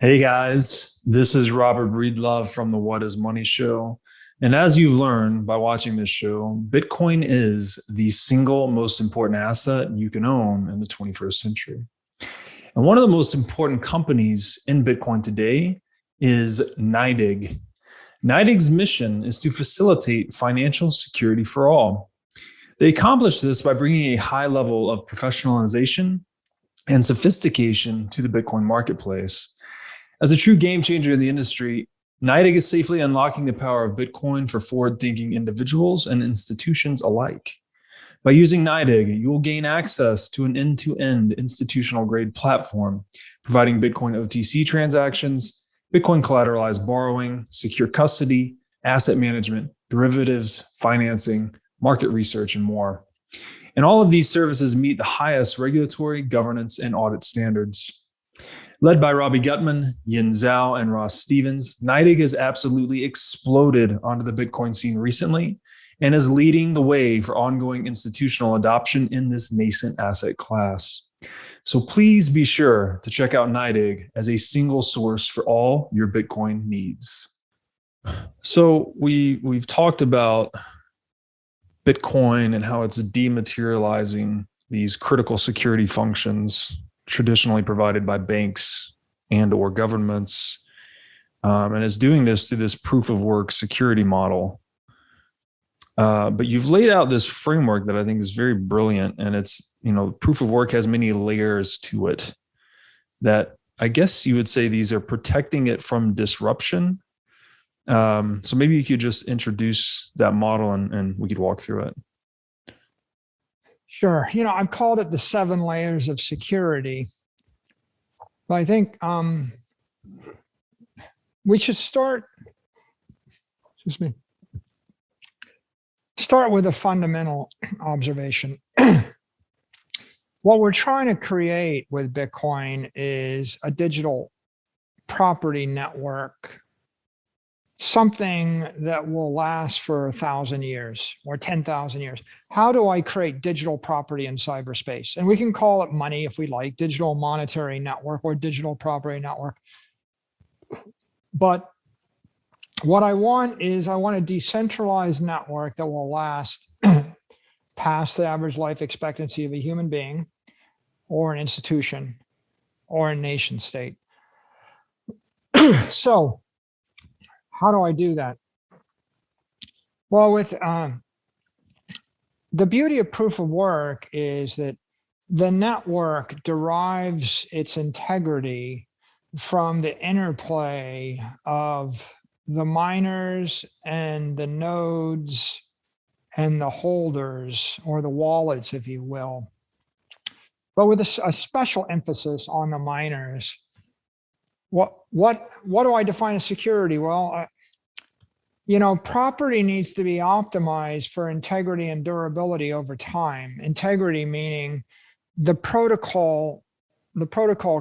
Hey guys, this is Robert Breedlove from the What is Money show. And as you've learned by watching this show, Bitcoin is the single most important asset you can own in the 21st century. And one of the most important companies in Bitcoin today is NYDIG. NYDIG's mission is to facilitate financial security for all. They accomplish this by bringing a high level of professionalization and sophistication to the Bitcoin marketplace. As a true game changer in the industry, NYDIG is safely unlocking the power of Bitcoin for forward-thinking individuals and institutions alike. By using NYDIG, you will gain access to an end-to-end institutional-grade platform, providing Bitcoin OTC transactions, Bitcoin collateralized borrowing, secure custody, asset management, derivatives, financing, market research, and more. And all of these services meet the highest regulatory, governance, and audit standards. Led by Robbie Gutman, Yin Zhao, and Ross Stevens, NYDIG has absolutely exploded onto the Bitcoin scene recently and is leading the way for ongoing institutional adoption in this nascent asset class. So please be sure to check out NYDIG as a single source for all your Bitcoin needs. So we've talked about Bitcoin and how it's dematerializing these critical security functions traditionally provided by banks and or governments, and is doing this through this proof of work security model. But you've laid out this framework that I think is very brilliant, and it's, proof of work has many layers to it that I guess you would say these are protecting it from disruption. So maybe you could just introduce that model and we could walk through it. Sure. I've called it the 7 layers of security. But I think we should start with a fundamental observation. What we're trying to create with Bitcoin is a digital property network, something that will last for 1,000 years or 10,000 years. How do I create digital property in cyberspace? And we can call it money if we like, digital monetary network or digital property network. But what I want is a decentralized network that will last past the average life expectancy of a human being or an institution or a nation state. So how do I do that? Well, with the beauty of proof of work is that the network derives its integrity from the interplay of the miners and the nodes and the holders, or the wallets, if you will, but with a special emphasis on the miners. What do I define as security? Well, property needs to be optimized for integrity and durability over time. Integrity meaning the protocol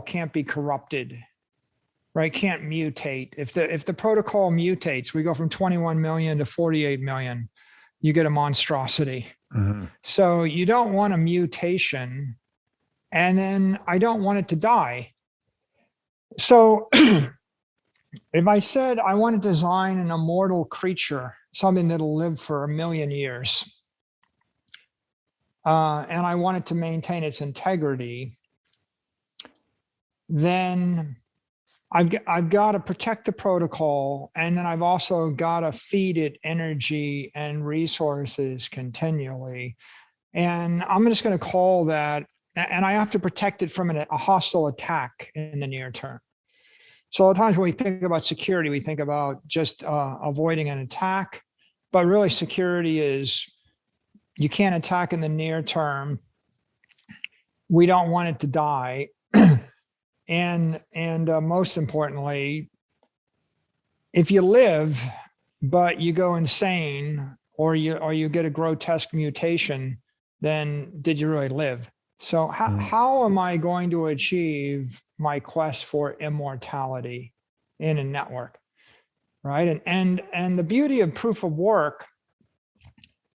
can't be corrupted, right? Can't mutate. If the protocol mutates, we go from 21 million to 48 million, you get a monstrosity. Mm-hmm. So you don't want a mutation, and then I don't want it to die. So if I said I want to design an immortal creature, something that'll live for 1 million years, and I want it to maintain its integrity, then I've got to protect the protocol, and then I've also got to feed it energy and resources continually. And I'm just going to call that, and I have to protect it from a hostile attack in the near term. So a lot of times when we think about security, we think about just avoiding an attack, but really security is you can't attack in the near term. We don't want it to die. And most importantly, if you live, but you go insane or you get a grotesque mutation, then did you really live? So how am I going to achieve my quest for immortality in a network, right? And the beauty of proof of work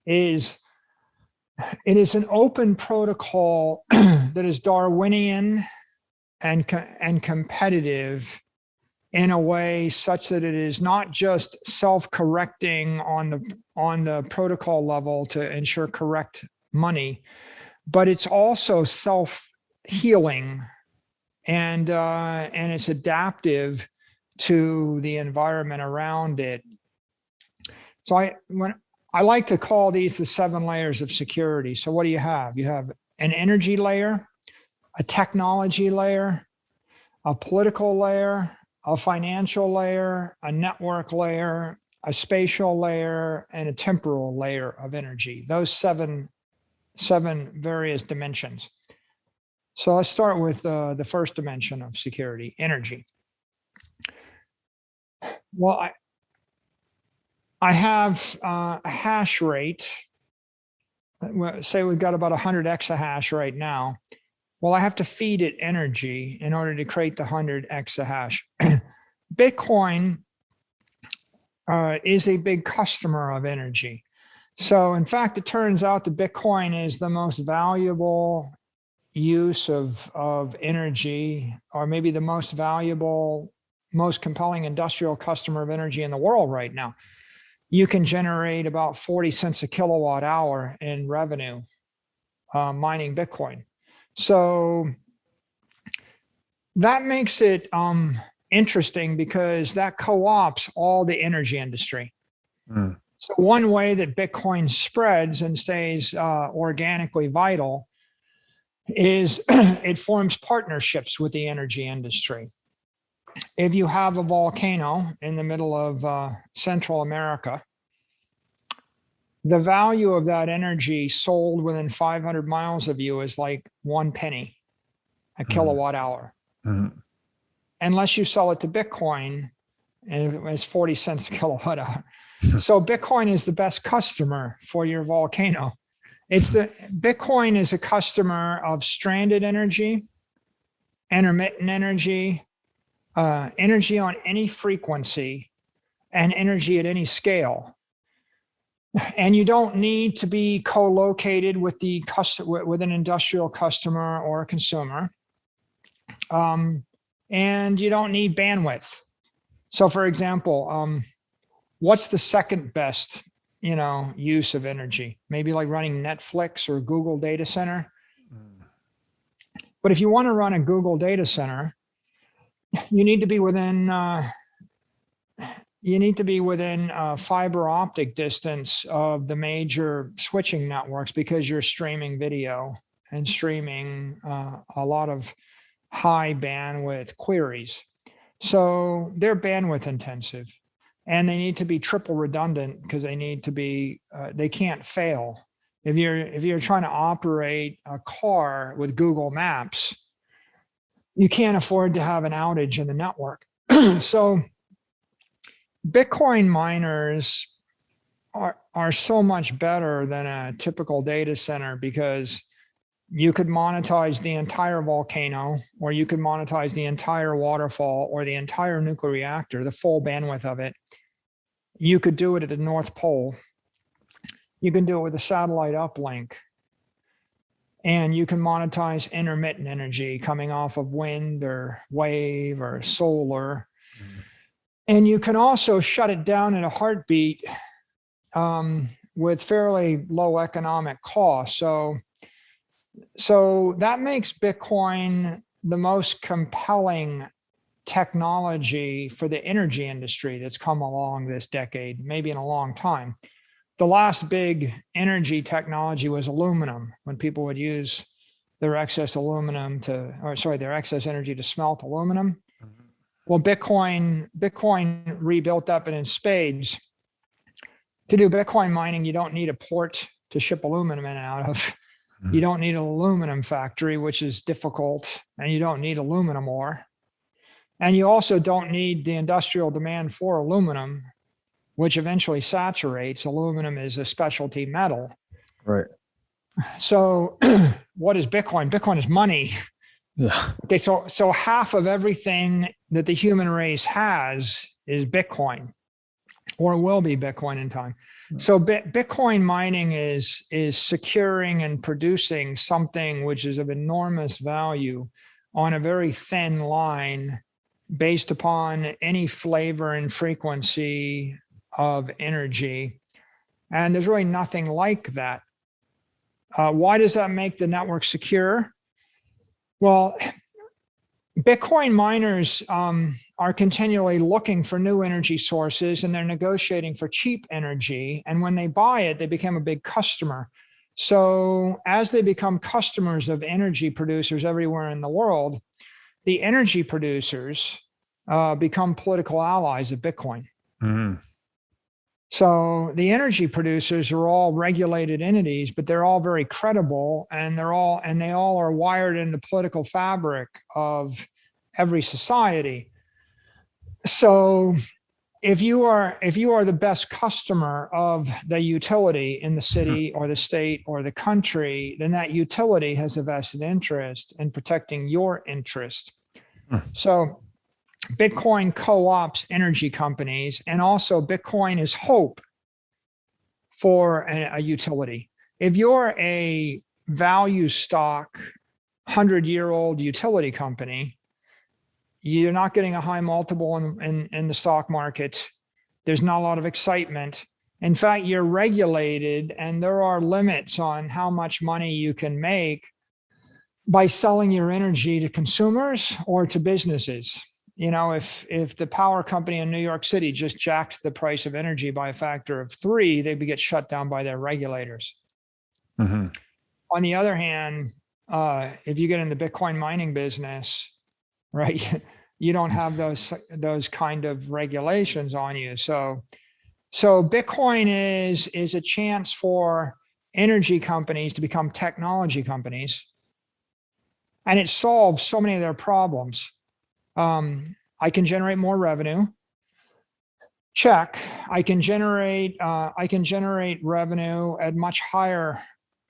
is it is an open protocol that is Darwinian and competitive in a way such that it is not just self-correcting on the protocol level to ensure correct money, but it's also self-healing and it's adaptive to the environment around it. So I like to call these the 7 layers of security. So what do you have? You have an energy layer, a technology layer, a political layer, a financial layer, a network layer, a spatial layer, and a temporal layer of energy. Those seven various dimensions. So let's start with the first dimension of security, energy. Well, I have a hash rate. Say we've got about 100 exahash right now. Well, I have to feed it energy in order to create the 100 exahash. Bitcoin is a big customer of energy. So in fact, it turns out that Bitcoin is the most valuable use of energy, or maybe the most valuable, most compelling industrial customer of energy in the world right now. You can generate about 40 cents a kilowatt hour in revenue mining Bitcoin. So that makes it interesting because that co-ops all the energy industry. Mm. So one way that Bitcoin spreads and stays organically vital is it forms partnerships with the energy industry. If you have a volcano in the middle of Central America, the value of that energy sold within 500 miles of you is like 1 penny a kilowatt hour. Mm-hmm. Unless you sell it to Bitcoin, and it's 40 cents a kilowatt hour. So Bitcoin is the best customer for your volcano. Bitcoin is a customer of stranded energy, intermittent energy, energy on any frequency, and energy at any scale. And you don't need to be co-located with with an industrial customer or a consumer. And you don't need bandwidth. So for example, what's the second best, use of energy? Maybe like running Netflix or Google data center. But if you want to run a Google data center, you need to be within fiber optic distance of the major switching networks, because you're streaming video and streaming a lot of high bandwidth queries. So they're bandwidth intensive, and they need to be triple redundant because they need to be, they can't fail. If you're trying to operate a car with Google Maps, you can't afford to have an outage in the network. So Bitcoin miners are so much better than a typical data center, because you could monetize the entire volcano, or you could monetize the entire waterfall, or the entire nuclear reactor, the full bandwidth of it. You could do it at the North Pole. You can do it with a satellite uplink. And you can monetize intermittent energy coming off of wind or wave or solar. Mm-hmm. And you can also shut it down in a heartbeat with fairly low economic cost. So that makes Bitcoin the most compelling technology for the energy industry that's come along this decade, maybe in a long time. The last big energy technology was aluminum, when people would use their excess their excess energy to smelt aluminum. Mm-hmm. Well, Bitcoin rebuilt up in spades. To do Bitcoin mining, you don't need a port to ship aluminum in and out of. Mm-hmm. You don't need an aluminum factory, which is difficult, and you don't need aluminum ore. And you also don't need the industrial demand for aluminum, which eventually saturates. Aluminum is a specialty metal. Right. So what is Bitcoin? Bitcoin is money. Yeah. Okay, so half of everything that the human race has is Bitcoin, or will be Bitcoin in time. So Bitcoin mining is securing and producing something which is of enormous value on a very thin line based upon any flavor and frequency of energy. And there's really nothing like that. Why does that make the network secure? Well, Bitcoin miners are continually looking for new energy sources, and they're negotiating for cheap energy. And when they buy it, they become a big customer. So as they become customers of energy producers everywhere in the world, the energy producers become political allies of Bitcoin. Mm-hmm. So the energy producers are all regulated entities, but they're all very credible, and they all are wired in the political fabric of every society. So if you are the best customer of the utility in the city or the state or the country, then that utility has a vested interest in protecting your interest. So Bitcoin co-ops energy companies, and also Bitcoin is hope for a utility. If you're a value stock, 100-year-old utility company, you're not getting a high multiple in the stock market. There's not a lot of excitement. In fact, you're regulated, and there are limits on how much money you can make by selling your energy to consumers or to businesses. You know, if the power company in New York City just jacked the price of energy by a factor of 3, they'd get shut down by their regulators. Mm-hmm. On the other hand, if you get in the Bitcoin mining business, right, you don't have those kind of regulations on you. So Bitcoin is a chance for energy companies to become technology companies, and it solves so many of their problems. I can generate more revenue. Check. I can generate revenue at much higher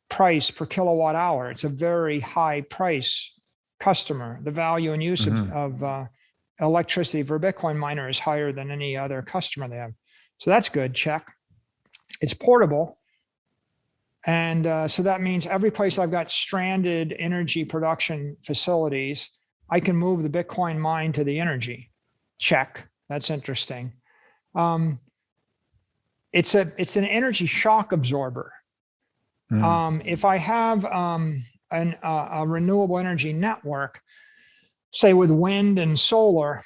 price per kilowatt hour. It's a very high price customer. The value and use of electricity for a Bitcoin miner is higher than any other customer they have. So that's good. Check. It's portable. And so that means every place I've got stranded energy production facilities, I can move the Bitcoin mine to the energy. Check. That's interesting. It's an energy shock absorber. If I have a renewable energy network, say with wind and solar,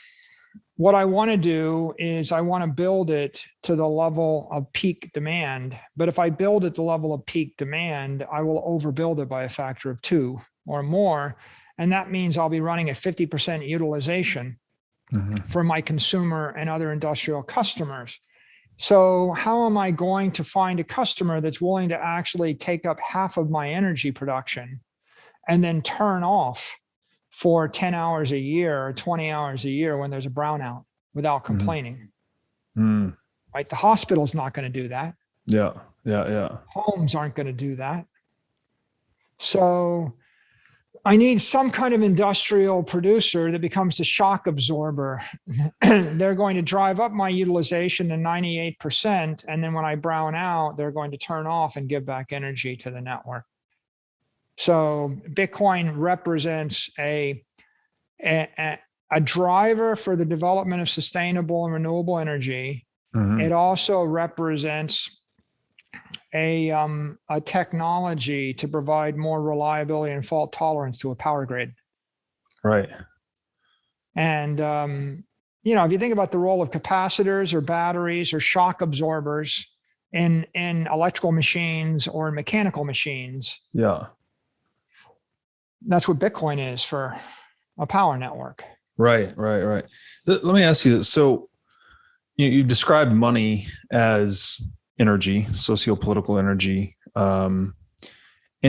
what I want to do is I want to build it to the level of peak demand. But if I build at the level of peak demand, I will overbuild it by a factor of 2 or more. And that means I'll be running at 50% utilization for my consumer and other industrial customers. So how am I going to find a customer that's willing to actually take up half of my energy production and then turn off for 10 hours a year or 20 hours a year when there's a brownout without complaining? Right? The hospital's not going to do that. Yeah. Homes aren't going to do that. So I need some kind of industrial producer that becomes the shock absorber. They're going to drive up my utilization to 98%. And then when I brown out, they're going to turn off and give back energy to the network. So Bitcoin represents a driver for the development of sustainable and renewable energy. It also represents a technology to provide more reliability and fault tolerance to a power grid. Right. And, if you think about the role of capacitors or batteries or shock absorbers in electrical machines or mechanical machines. Yeah. That's what Bitcoin is for a power network. Right. Let me ask you this. So you described money as energy, socio-political energy. And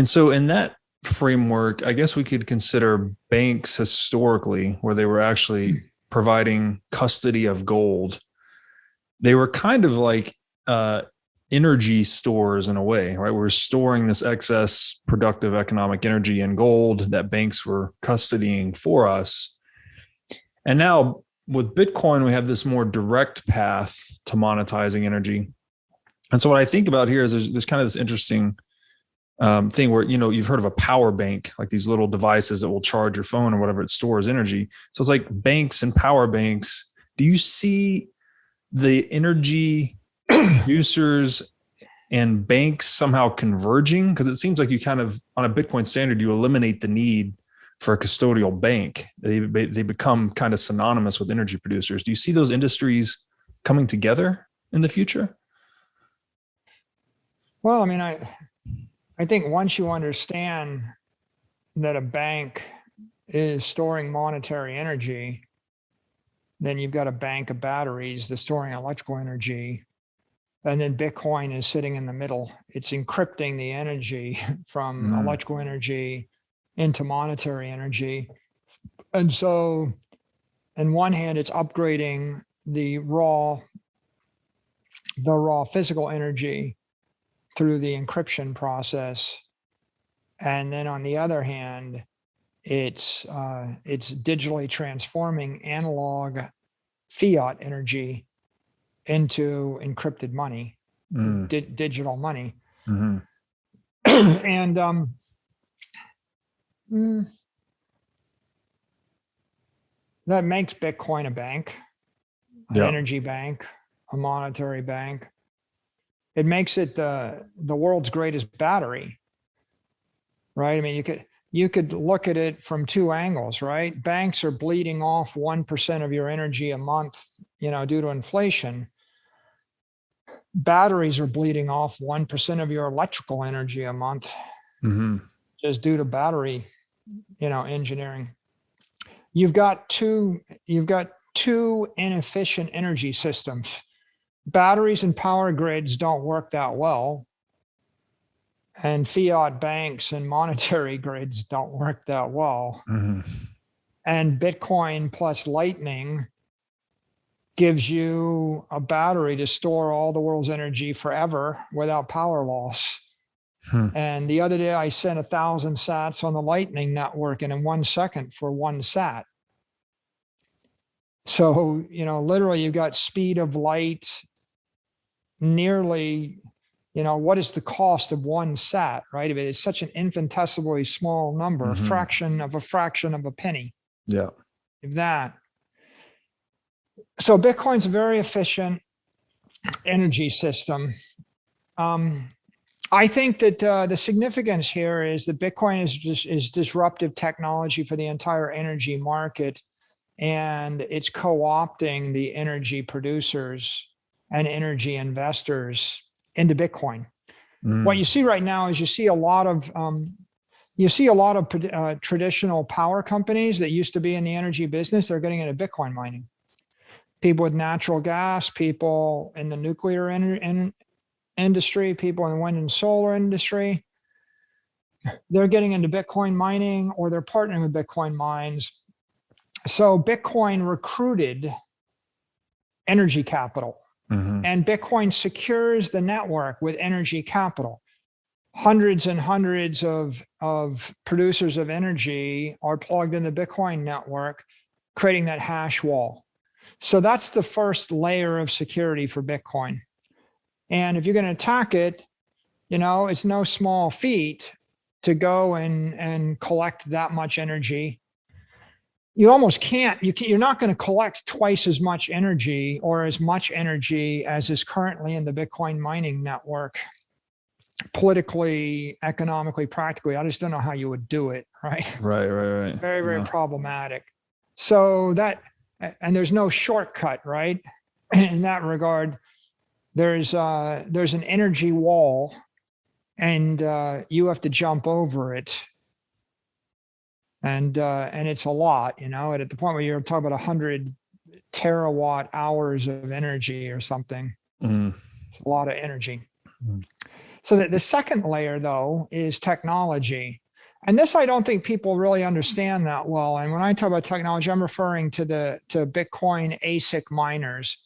so in that framework, I guess we could consider banks historically, where they were actually providing custody of gold. They were kind of like energy stores in a way, right? We're storing this excess productive economic energy in gold that banks were custodying for us. And now with Bitcoin, we have this more direct path to monetizing energy. And so what I think about here is there's kind of this interesting thing where, you've heard of a power bank, like these little devices that will charge your phone or whatever. It stores energy. So it's like banks and power banks. Do you see the energy producers and banks somehow converging? Because it seems like you kind of, on a Bitcoin standard, you eliminate the need for a custodial bank. They become kind of synonymous with energy producers. Do you see those industries coming together in the future? Well, I mean, I think once you understand that a bank is storing monetary energy, then you've got a bank of batteries that's storing electrical energy. And then Bitcoin is sitting in the middle. It's encrypting the energy from electrical energy into monetary energy. And so, on one hand, it's upgrading the raw physical energy through the encryption process. And then on the other hand, it's digitally transforming analog fiat energy into encrypted money, digital money. And that makes Bitcoin a bank, an energy bank, a monetary bank. It makes it the world's greatest battery, right? I mean, you could look at it from two angles, right? Banks are bleeding off 1% of your energy a month, due to inflation. Batteries are bleeding off 1% of your electrical energy a month, just due to battery, engineering. You've got two inefficient energy systems. Batteries and power grids don't work that well, and fiat banks and monetary grids don't work that well. And Bitcoin plus Lightning gives you a battery to store all the world's energy forever without power loss. And the other day I sent 1,000 sats on the Lightning network, and in 1 second for 1 sat. So, literally you've got speed of light nearly, what is the cost of 1 sat, right? I mean, it's such an infinitesimally small number, a fraction of a penny. Yeah. If that. So Bitcoin's a very efficient energy system. I think that the significance here is that Bitcoin is disruptive technology for the entire energy market, and it's co-opting the energy producers and energy investors into Bitcoin. What you see right now is you see a lot of traditional power companies that used to be in the energy business. They're getting into Bitcoin mining. People with natural gas, people in the nuclear industry, people in the wind and solar industry, they're getting into Bitcoin mining, or they're partnering with Bitcoin mines. So Bitcoin recruited energy capital, and Bitcoin secures the network with energy capital. Hundreds and hundreds of producers of energy are plugged in the Bitcoin network, creating that hash wall. So that's the first layer of security for Bitcoin. And if you're going to attack it, it's no small feat to go and collect that much energy. You almost can't, you're not going to collect twice as much energy or as much energy as is currently in the Bitcoin mining network. Politically, economically, practically, I just don't know how you would do it, right? Right. Very, very problematic. So and there's no shortcut, right? In that regard, there's an energy wall, and you have to jump over it. And it's a lot, at the point where you're talking about 100 terawatt hours of energy or something. It's a lot of energy. So the second layer, though, is technology. And this, I don't think people really understand that well. And when I talk about technology, I'm referring to Bitcoin ASIC miners.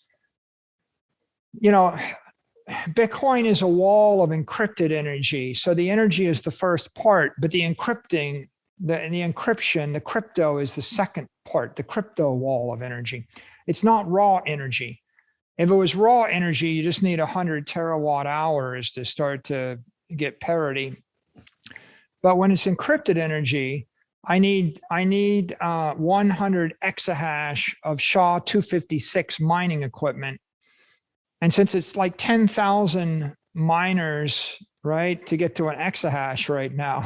Bitcoin is a wall of encrypted energy. So the energy is the first part, but the encryption, the crypto is the second part, the crypto wall of energy. It's not raw energy. If it was raw energy, you just need 100 terawatt hours to start to get parity. But when it's encrypted energy, I need 100 exahash of SHA-256 mining equipment. And since it's like 10,000 miners, right, to get to an exahash right now,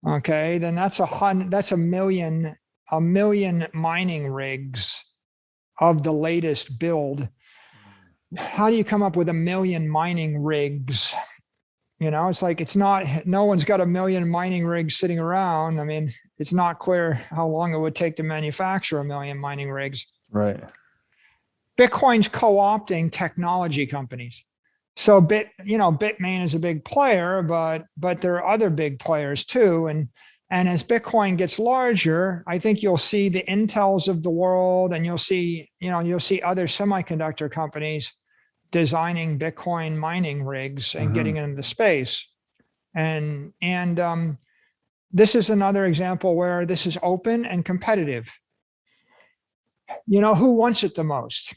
okay, then that's a million mining rigs of the latest build. How do you come up with 1 million mining rigs? You know, it's like, no one's got 1 million mining rigs sitting around. I mean, it's not clear how long it would take to manufacture 1 million mining rigs. Right. Bitcoin's co-opting technology companies. So Bitmain is a big player, but there are other big players too. And as Bitcoin gets larger, I think you'll see the Intels of the world, and you'll see other semiconductor companies designing Bitcoin mining rigs and getting into the space. And this is another example where this is open and competitive. You know, who wants it the most?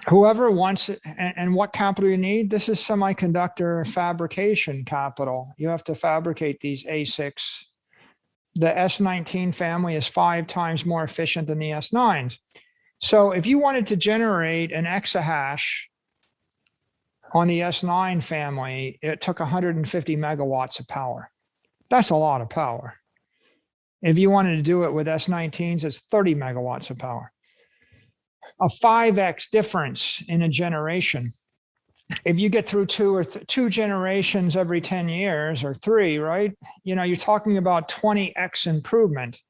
Whoever wants it. And what capital you need? This is semiconductor fabrication capital. You have to fabricate these ASICs. The S19 family is 5 times more efficient than the S9s. So if you wanted to generate an exahash on the S9 family, it took 150 megawatts of power. That's a lot of power. If you wanted to do it with S19s, it's 30 megawatts of power. A 5x difference in a generation. If you get through two generations every 10 years or 3, right? You know, you're talking about 20x improvement.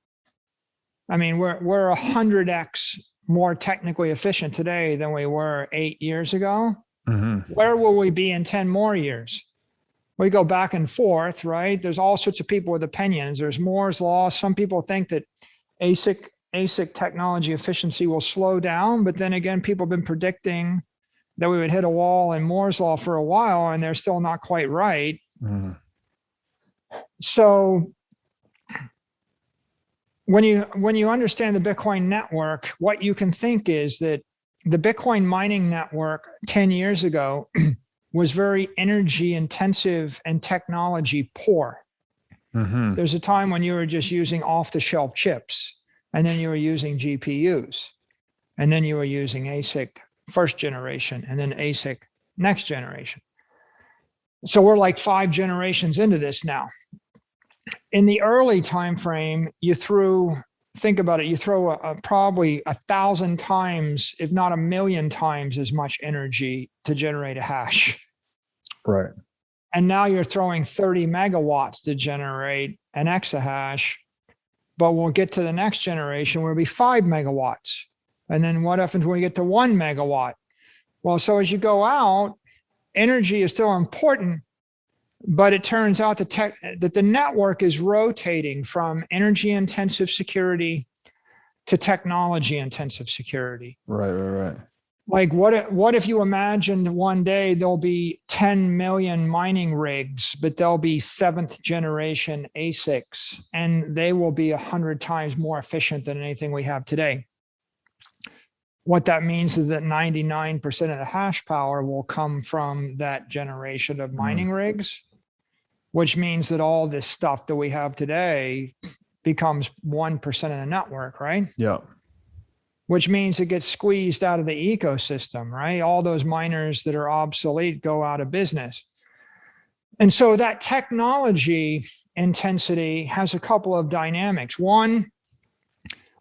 I mean, we're 100x more technically efficient today than we were 8 years ago. Where will we be in 10 more years? We go back and forth, right? There's all sorts of people with opinions. There's Moore's law. Some people think that ASIC technology efficiency will slow down, but then again, people have been predicting that we would hit a wall in Moore's law for a while, and they're still not quite right. So when you understand the Bitcoin network, what you can think is that the Bitcoin mining network 10 years ago was very energy intensive and technology poor. There's a time when you were just using off-the-shelf chips, and then you were using GPUs, and then you were using ASIC first generation, and then ASIC next generation. So we're like 5 generations into this now. In the early time frame, think about it, you throw probably 1,000 times, if not 1,000,000 times as much energy to generate a hash. Right. And now you're throwing 30 megawatts to generate an exahash, but we'll get to the next generation where it'll be 5 megawatts. And then what happens when we get to 1 megawatt? Well, so as you go out, energy is still important, but it turns out that the network is rotating from energy intensive security to technology intensive security. Right. Like what if you imagined one day there'll be 10 million mining rigs, but there'll be 7th generation ASICs, and they will be 100 times more efficient than anything we have today. What that means is that 99% of the hash power will come from that generation of mining rigs, which means that all this stuff that we have today becomes 1% of the network, right? Yeah. Which means it gets squeezed out of the ecosystem, right? All those miners that are obsolete go out of business. And so that technology intensity has a couple of dynamics. One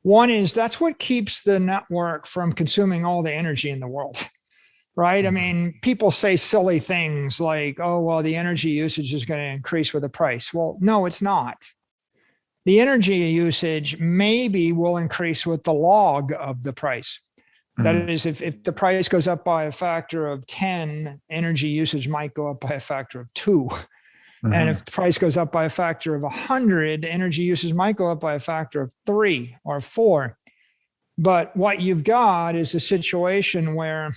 is that's what keeps the network from consuming all the energy in the world, right? I mean, people say silly things like, oh, well, the energy usage is going to increase with the price. Well, no, it's not. The energy usage maybe will increase with the log of the price. That is, if the price goes up by a factor of 10, energy usage might go up by a factor of 2. And if the price goes up by a factor of 100, energy usage might go up by a factor of 3 or 4. But what you've got is a situation where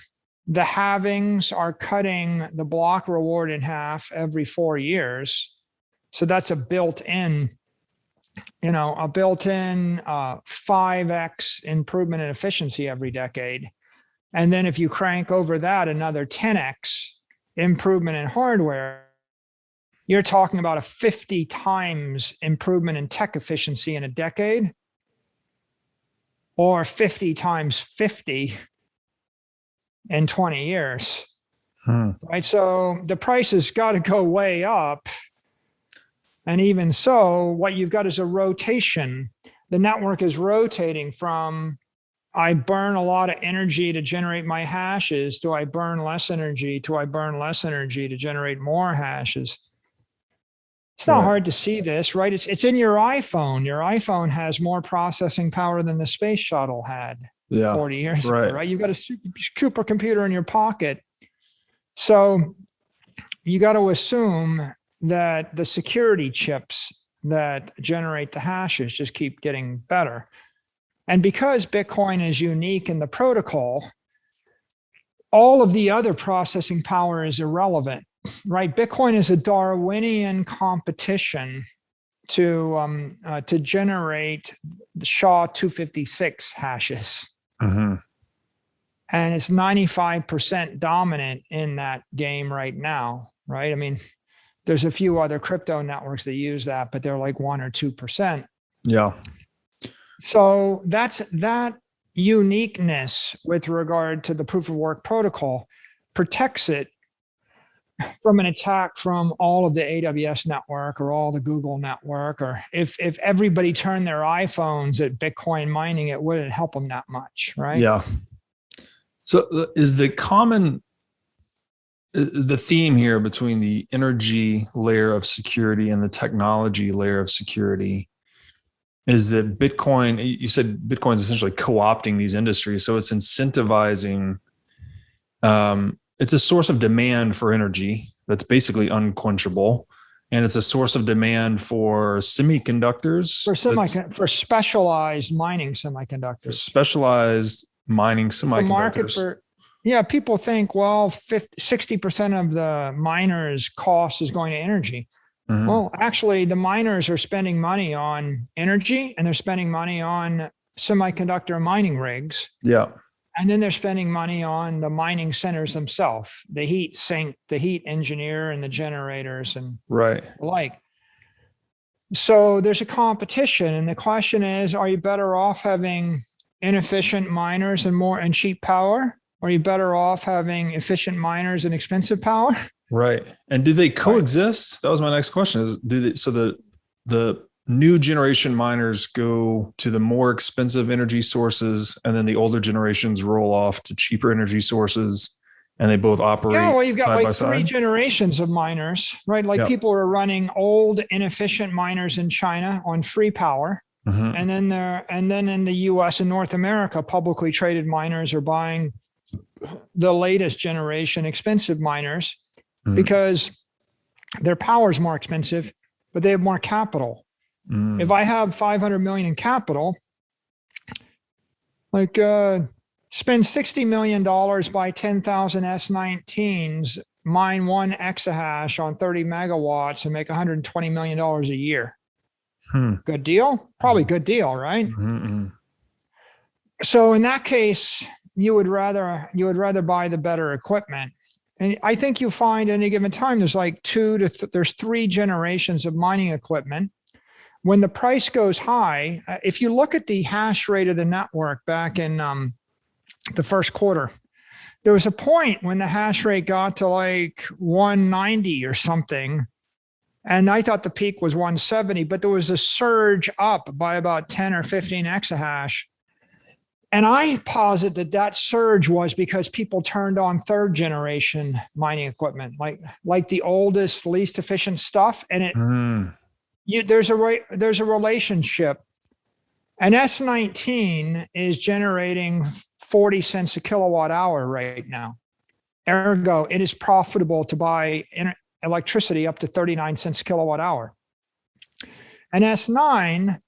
the halvings are cutting the block reward in half every 4 years. So that's a built-in 5x improvement in efficiency every decade. And then if you crank over that another 10x improvement in hardware, you're talking about a 50 times improvement in tech efficiency in a decade, or 50 times 50 in 20 years. Right? So the price has got to go way up. And even so, what you've got is a rotation. The network is rotating from, I burn a lot of energy to generate my hashes, to I burn less energy, to I burn less energy to generate more hashes. It's not hard to see this, right? It's in your iPhone. Your iPhone has more processing power than the space shuttle had 40 years ago, right? You've got a supercomputer in your pocket. So you got to assume that the security chips that generate the hashes just keep getting better. And because Bitcoin is unique in the protocol, all of the other processing power is irrelevant, right? Bitcoin is a Darwinian competition to generate the SHA-256 hashes. And it's 95% dominant in that game right now, right? I mean, there's a few other crypto networks that use that, but they're like 1 or 2%. Yeah. So that's that uniqueness with regard to the proof of work protocol protects it from an attack from all of the AWS network or all the Google network, or if everybody turned their iPhones at Bitcoin mining, it wouldn't help them that much, right? Yeah. So is the theme here between the energy layer of security and the technology layer of security is that Bitcoin, you said Bitcoin is essentially co-opting these industries. So it's incentivizing, it's a source of demand for energy that's basically unquenchable. And it's a source of demand for semiconductors. For specialized mining semiconductors. For specialized mining semiconductors. The market for, people think, well, 60% of the miners' cost is going to energy. Well, actually, the miners are spending money on energy, and they're spending money on semiconductor mining rigs. Yeah. And then they're spending money on the mining centers themselves, the heat sink, the heat engineer, and the generators and the like. So there's a competition. And the question is, are you better off having inefficient miners and cheap power? Or are you better off having efficient miners and expensive power? Right. And do they coexist? That was my next question. So the new generation miners go to the more expensive energy sources, and then the older generations roll off to cheaper energy sources, and they both operate side by side? Yeah, well, you've got like 3 generations of miners, right? Like people are running old, inefficient miners in China on free power. And then in the US and North America, publicly traded miners are buying the latest generation expensive miners because their power is more expensive, but they have more capital. If I have 500 million in capital, like spend $60 million, buy 10,000 S19s, mine 1 exahash on 30 megawatts, and make $120 million a year. Good deal? Probably good deal, right? So in that case, you would rather buy the better equipment. And I think you find at any given time, there's like there's 3 generations of mining equipment. When the price goes high, if you look at the hash rate of the network back in the first quarter, there was a point when the hash rate got to like 190 or something. And I thought the peak was 170, but there was a surge up by about 10 or 15 exahash. And I posit that surge was because people turned on 3rd generation mining equipment, like the oldest, least efficient stuff. And there's a relationship. An S19 is generating 40 cents a kilowatt hour right now. Ergo, it is profitable to buy electricity up to 39 cents a kilowatt hour. An S9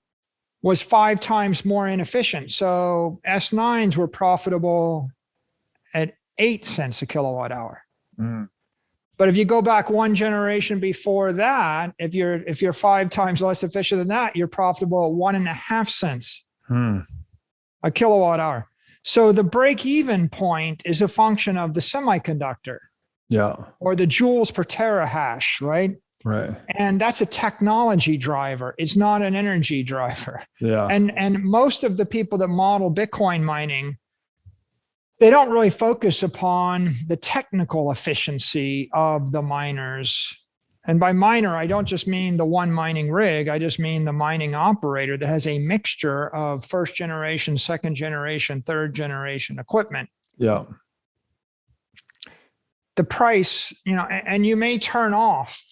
was 5 times more inefficient. So S9s were profitable at 8 cents a kilowatt hour. But if you go back 1 generation before that, if you're 5 times less efficient than that, you're profitable at 1.5 cents a kilowatt hour. So the break-even point is a function of the semiconductor. Yeah. Or the joules per terahash, right? Right. And that's a technology driver. It's not an energy driver. Yeah. And most of the people that model Bitcoin mining, they don't really focus upon the technical efficiency of the miners. And by miner, I don't just mean the one mining rig. I just mean the mining operator that has a mixture of first generation, second generation, third generation equipment. Yeah. The price, and you may turn off.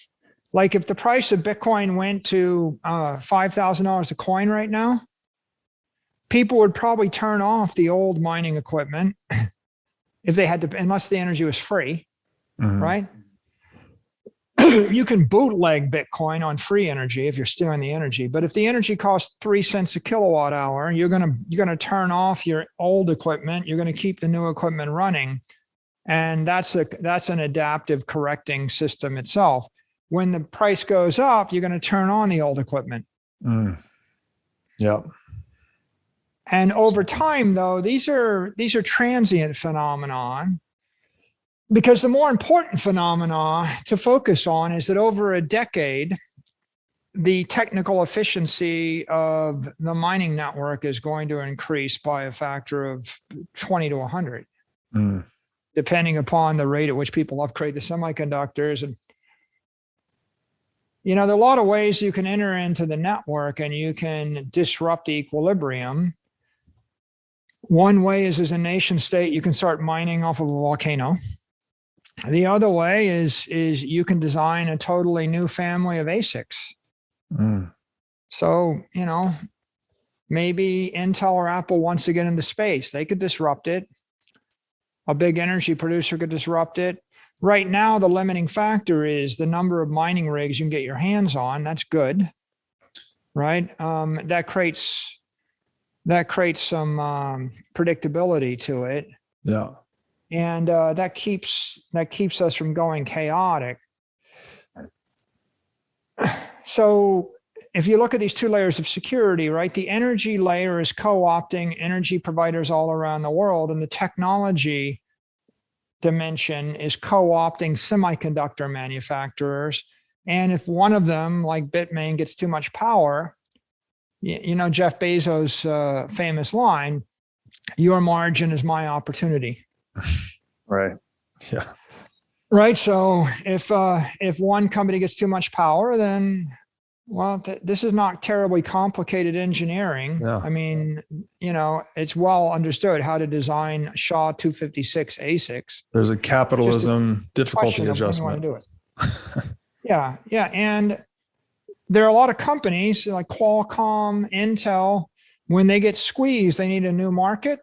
Like if the price of Bitcoin went to $5,000 a coin right now, people would probably turn off the old mining equipment if they had to, unless the energy was free, right? You can bootleg Bitcoin on free energy if you're stealing the energy, but if the energy costs 3 cents a kilowatt hour, you're gonna turn off your old equipment. You're gonna keep the new equipment running, and that's an adaptive correcting system itself. When the price goes up, you're going to turn on the old equipment. Yep. And over time, though, these are transient phenomenon, because the more important phenomena to focus on is that over a decade, the technical efficiency of the mining network is going to increase by a factor of 20 to 100, depending upon the rate at which people upgrade the semiconductors. And there are a lot of ways you can enter into the network and you can disrupt the equilibrium. One way is, as a nation state, you can start mining off of a volcano. The other way is you can design a totally new family of ASICs. So, maybe Intel or Apple wants to get into space. They could disrupt it. A big energy producer could disrupt it. Right now, the limiting factor is the number of mining rigs you can get your hands on. That's good, right? That creates some predictability to it. Yeah. And that keeps us from going chaotic. So if you look at these two layers of security, right, the energy layer is co-opting energy providers all around the world, and the technology dimension is co-opting semiconductor manufacturers. And if one of them, like Bitmain, gets too much power, Jeff Bezos' famous line, "Your margin is my opportunity." Right. Yeah. Right. So if one company gets too much power, then, well, this is not terribly complicated engineering. Yeah. I mean, it's well understood how to design SHA-256 ASICs. There's a capitalism difficulty adjustment. Do it. Yeah. And there are a lot of companies like Qualcomm, Intel, when they get squeezed, they need a new market.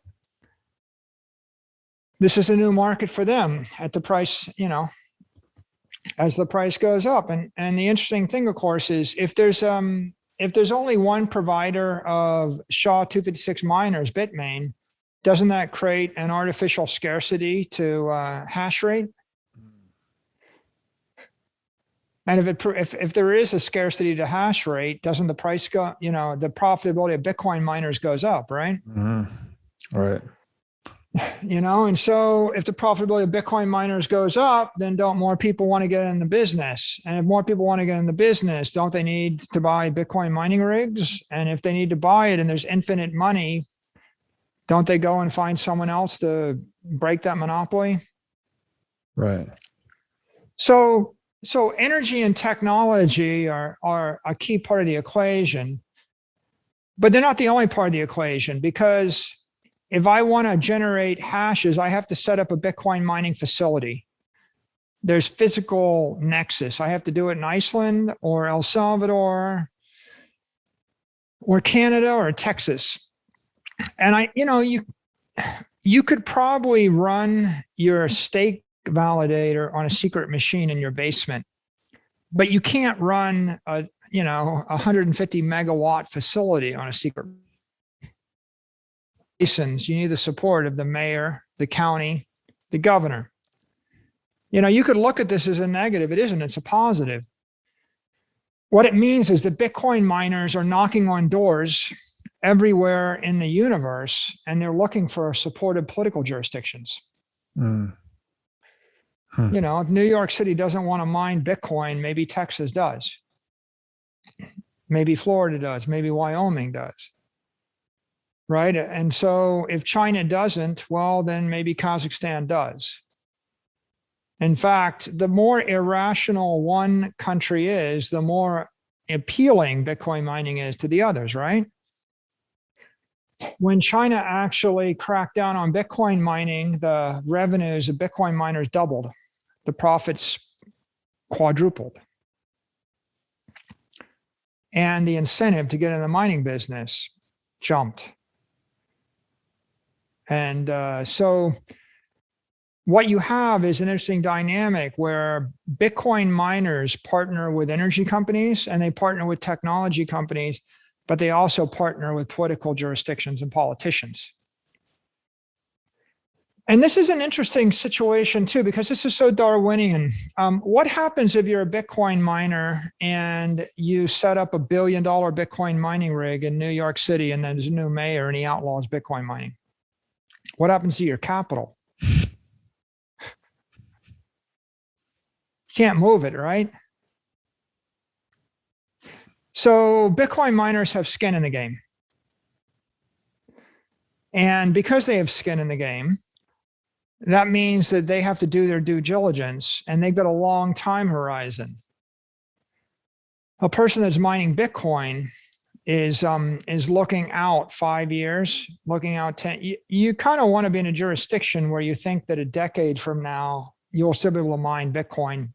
This is a new market for them at the price, as the price goes up. And the interesting thing, of course, is if there's only one provider of SHA-256 miners, Bitmain, doesn't that create an artificial scarcity to hash rate? And if there is a scarcity to hash rate, doesn't the price go, the profitability of Bitcoin miners goes up, right? Right. And so if the profitability of Bitcoin miners goes up, then don't more people want to get in the business? And if more people want to get in the business, don't they need to buy Bitcoin mining rigs? And if they need to buy it and there's infinite money, don't they go and find someone else to break that monopoly? Right. So energy and technology are a key part of the equation, but they're not the only part of the equation, because if I want to generate hashes, I have to set up a Bitcoin mining facility. There's physical nexus. I have to do it in Iceland or El Salvador or Canada or Texas. And you could probably run your stake validator on a secret machine in your basement, but you can't run a 150 megawatt facility on a secret. You need the support of the mayor, the county, the governor. You could look at this as a negative. It isn't. It's a positive. What it means is that Bitcoin miners are knocking on doors everywhere in the universe, and they're looking for supported political jurisdictions. You know, if New York City doesn't want to mine Bitcoin, maybe Texas does. Maybe Florida does. Maybe Wyoming does. Right. And so if China doesn't, well, then maybe Kazakhstan does. In fact, the more irrational one country is, the more appealing Bitcoin mining is to the others, right? When China actually cracked down on Bitcoin mining, the revenues of Bitcoin miners doubled. The profits quadrupled. And the incentive to get in the mining business jumped. And so what you have is an interesting dynamic where Bitcoin miners partner with energy companies and they partner with technology companies, but they also partner with political jurisdictions and politicians. And this is an interesting situation too, because this is so Darwinian. What happens if you're a Bitcoin miner and you set up $1 billion Bitcoin mining rig in New York City and then there's a new mayor and he outlaws Bitcoin mining? What happens to your capital? Can't move it, right? So Bitcoin miners have skin in the game. And because they have skin in the game, that means that they have to do their due diligence and they've got a long time horizon. A person that's mining Bitcoin is looking out 5 years, looking out 10. You kind of want to be in a jurisdiction where you think that a decade from now, you'll still be able to mine Bitcoin.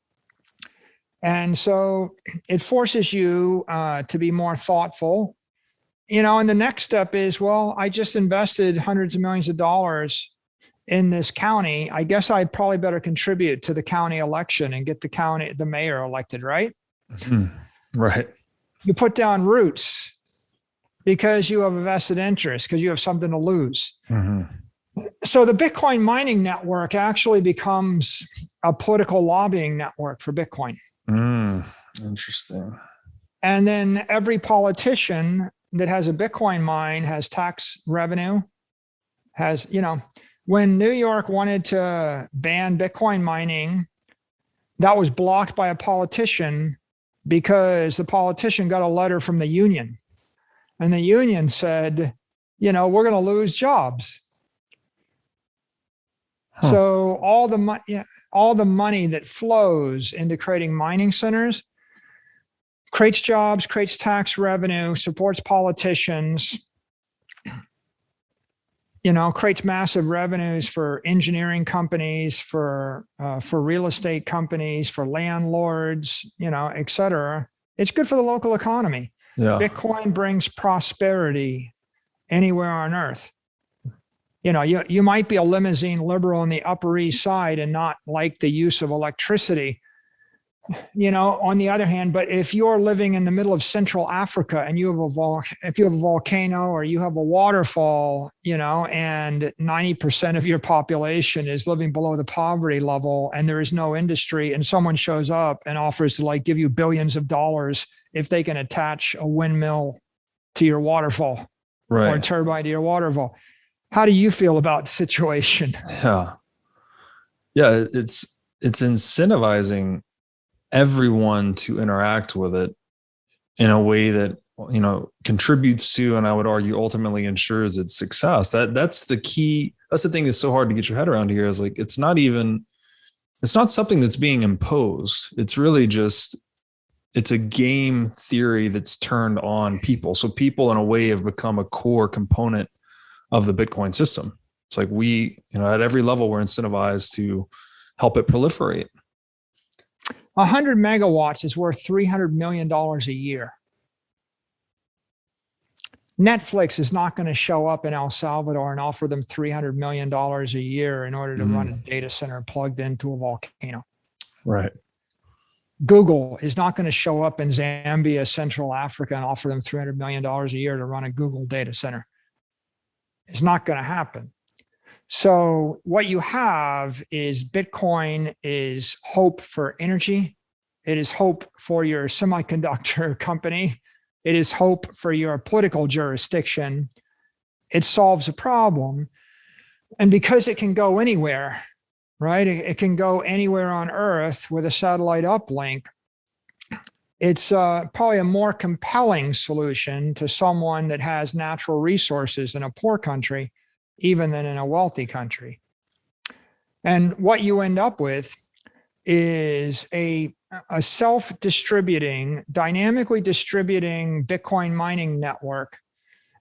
And so it forces you to be more thoughtful, you know, and the next step is, well, I just invested hundreds of millions of dollars in this county. I guess I'd probably better contribute to the county election and get the mayor elected, right? Mm-hmm. Right. You put down roots because you have a vested interest, because you have something to lose. Mm-hmm. So the Bitcoin mining network actually becomes a political lobbying network for Bitcoin. Interesting. And then every politician that has a Bitcoin mine has tax revenue, has, you know, when New York wanted to ban Bitcoin mining, that was blocked by a politician because the politician got a letter from the union. And the union said, you know, we're going to lose jobs. Huh. So all the money that flows into creating mining centers creates jobs, creates tax revenue, supports politicians, you know, creates massive revenues for engineering companies, for real estate companies, for landlords, you know, et cetera. It's good for the local economy. Yeah. Bitcoin brings prosperity anywhere on earth. You know, you might be a limousine liberal on the Upper East Side and not like the use of electricity, you know, on the other hand, but if you're living in the middle of Central Africa and you have if you have a volcano or you have a waterfall, you know, and 90% of your population is living below the poverty level and there is no industry, and someone shows up and offers to like give you billions of dollars if they can attach a windmill to your waterfall, right, or a turbine to your waterfall. How do you feel about the situation? Yeah. It's incentivizing everyone to interact with it in a way that, you know, contributes to, and I would argue ultimately ensures its success. That's the key. That's the thing that's so hard to get your head around here, is like, it's not something that's being imposed. It's really just, it's a game theory that's turned on people. So people in a way have become a core component of the Bitcoin system. It's like we, you know, at every level, we're incentivized to help it proliferate. 100 megawatts is worth $300 million a year. Netflix is not going to show up in El Salvador and offer them $300 million a year in order to run a data center plugged into a volcano. Right. Google is not going to show up in Zambia, Central Africa, and offer them $300 million a year to run a Google data center. It's not going to happen. So what you have is Bitcoin is hope for energy. It is hope for your semiconductor company. It is hope for your political jurisdiction. It solves a problem. And because it can go anywhere, right? It can go anywhere on Earth with a satellite uplink. It's probably a more compelling solution to someone that has natural resources in a poor country, even than in a wealthy country. And what you end up with is a self-distributing, dynamically distributing Bitcoin mining network.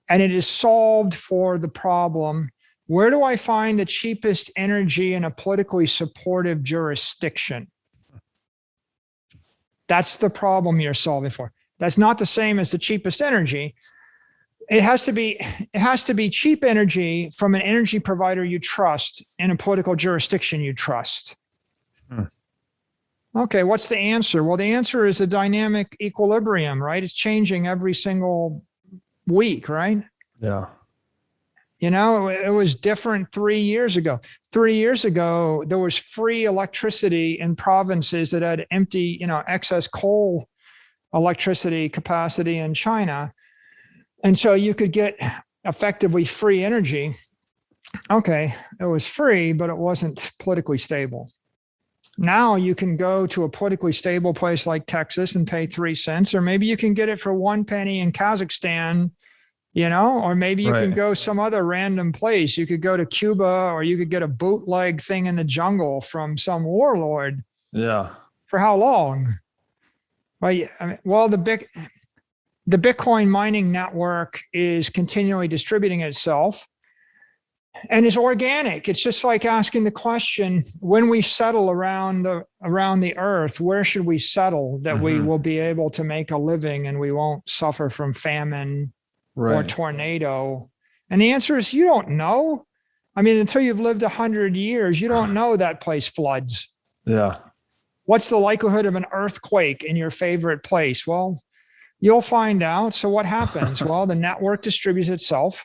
And it is solved for the problem, where do I find the cheapest energy in a politically supportive jurisdiction? That's the problem you're solving for. That's not the same as the cheapest energy. It has to be cheap energy from an energy provider you trust in a political jurisdiction you trust. Okay, what's the answer? Well, the answer is a dynamic equilibrium, right? It's changing every single week, right? Yeah. You know, it was different 3 years ago. 3 years ago, there was free electricity in provinces that had empty, excess coal electricity capacity in China. And so you could get effectively free energy. Okay, it was free, but it wasn't politically stable. Now you can go to a politically stable place like Texas and pay 3 cents, or maybe you can get it for 1 penny in Kazakhstan, or maybe you can go some other random place. You could go to Cuba, or you could get a bootleg thing in the jungle from some warlord. Yeah. For how long? Well, the Bitcoin mining network is continually distributing itself. And it's organic. It's just like asking the question, when we settle around the earth, where should we settle that we will be able to make a living and we won't suffer from famine or tornado? And the answer is, you don't know. I mean, until you've lived 100 years, you don't know that place floods. Yeah. What's the likelihood of an earthquake in your favorite place? Well, you'll find out. So what happens? Well, the network distributes itself.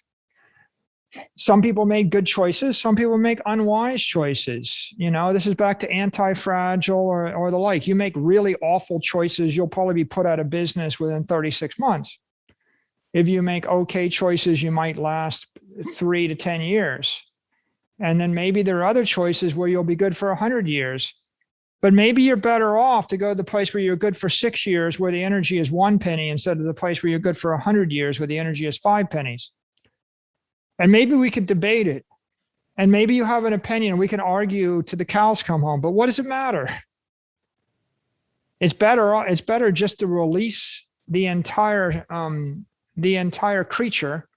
Some people make good choices. Some people make unwise choices. This is back to anti-fragile or the like. You make really awful choices, you'll probably be put out of business within 36 months. If you make okay choices, you might last 3 to 10 years. And then maybe there are other choices where you'll be good for 100 years. But maybe you're better off to go to the place where you're good for 6 years, where the energy is 1 penny, instead of the place where you're good for 100 years, where the energy is 5 pennies. And maybe we could debate it. And maybe you have an opinion. We can argue till the cows come home. But what does it matter? It's better just to release the entire creature.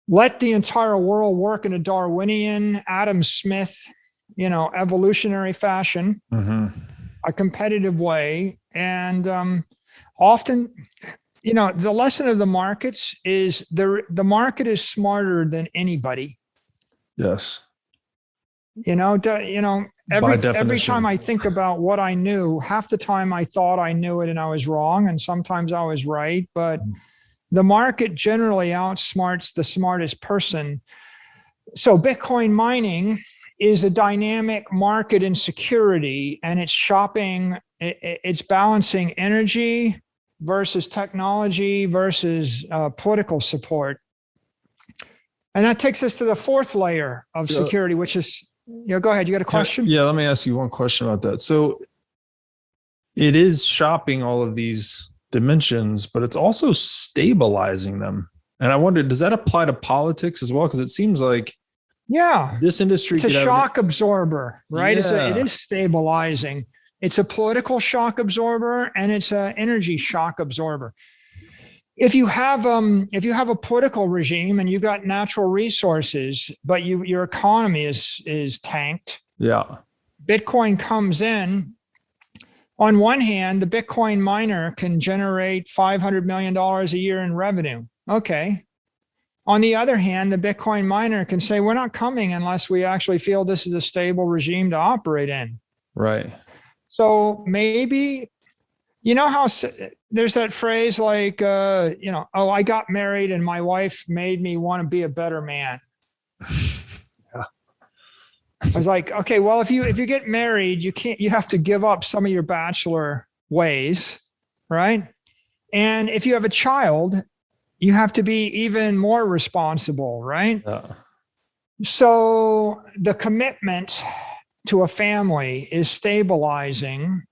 Let the entire world work in a Darwinian, Adam Smith, evolutionary fashion, a competitive way. And often, the lesson of the markets is the market is smarter than anybody. Yes. Every time I think about what I knew, half the time I thought I knew it and I was wrong, and sometimes I was right. But the market generally outsmarts the smartest person. So Bitcoin mining is a dynamic market in security, and it's balancing energy versus technology versus political support. And that takes us to the fourth layer of security, which is, go ahead. You got a question? Yeah, let me ask you one question about that. So it is shopping all of these dimensions, but it's also stabilizing them. And I wonder, does that apply to politics as well? Because it seems like this industry it's a shock absorber, right? Yeah. It is stabilizing. It's a political shock absorber, and it's an energy shock absorber. If you have a political regime and you've got natural resources, but your economy is tanked. Yeah. Bitcoin comes in. On one hand, the Bitcoin miner can generate $500 million a year in revenue. Okay. On the other hand, the Bitcoin miner can say, we're not coming unless we actually feel this is a stable regime to operate in. Right. So maybe, how there's that phrase like, I got married and my wife made me want to be a better man. Yeah. I was like, okay, well, if you get married, you have to give up some of your bachelor ways, right? And if you have a child, you have to be even more responsible, right? Yeah. So the commitment to a family is stabilizing,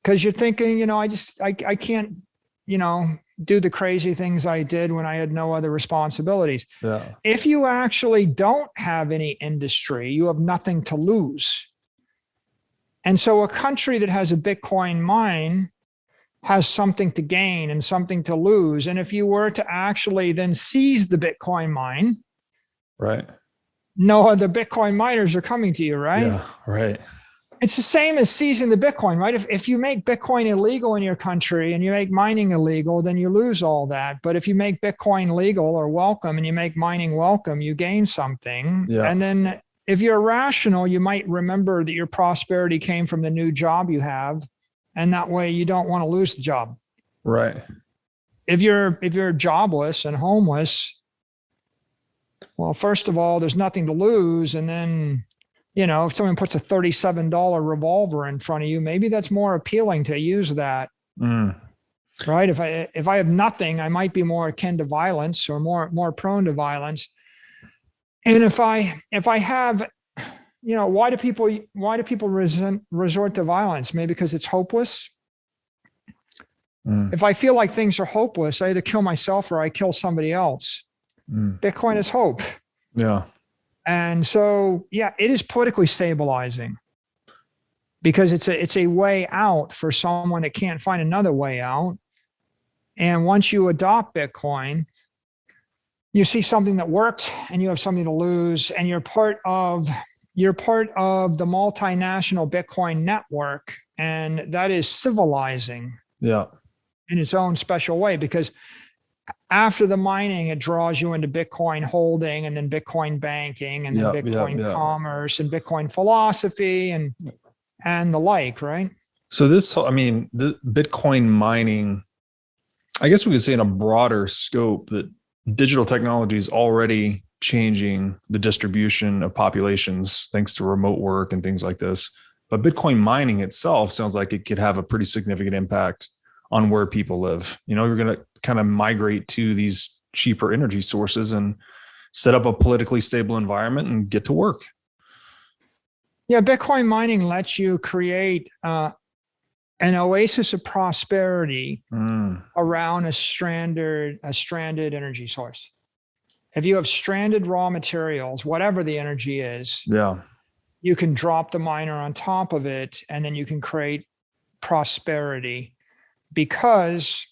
because you're thinking, I can't, do the crazy things I did when I had no other responsibilities. Yeah. If you actually don't have any industry, you have nothing to lose. And so a country that has a Bitcoin mine has something to gain and something to lose. And if you were to actually then seize the Bitcoin mine, right, no other Bitcoin miners are coming to you, right? Yeah, right. It's the same as seizing the Bitcoin, right? If you make Bitcoin illegal in your country and you make mining illegal, then you lose all that. But if you make Bitcoin legal or welcome and you make mining welcome, you gain something. Yeah. And then if you're rational, you might remember that your prosperity came from the new job you have. And that way you don't want to lose the job. Right. If you're jobless and homeless, well, first of all, there's nothing to lose. And then, if someone puts a $37 revolver in front of you, maybe that's more appealing to use that. Right. If I have nothing, I might be more akin to violence or more prone to violence. And if I have, why do people resort to violence? Maybe because it's hopeless. If I feel like things are hopeless, I either kill myself or I kill somebody else. Bitcoin is hope. Yeah. And so, it is politically stabilizing, because it's a way out for someone that can't find another way out. And once you adopt Bitcoin, you see something that worked and you have something to lose, and you're part of the multinational Bitcoin network, and that is civilizing. Yeah. In its own special way, because after the mining, it draws you into Bitcoin holding, and then Bitcoin banking, and then Bitcoin commerce, and Bitcoin philosophy, and the like, right? So the Bitcoin mining, I guess we could say in a broader scope that digital technology is already changing the distribution of populations thanks to remote work and things like this. But Bitcoin mining itself sounds like it could have a pretty significant impact on where people live. You're going to kind of migrate to these cheaper energy sources and set up a politically stable environment and get to work. Yeah, Bitcoin mining lets you create an oasis of prosperity around a stranded energy source. If you have stranded raw materials, whatever the energy is, you can drop the miner on top of it, and then you can create prosperity, because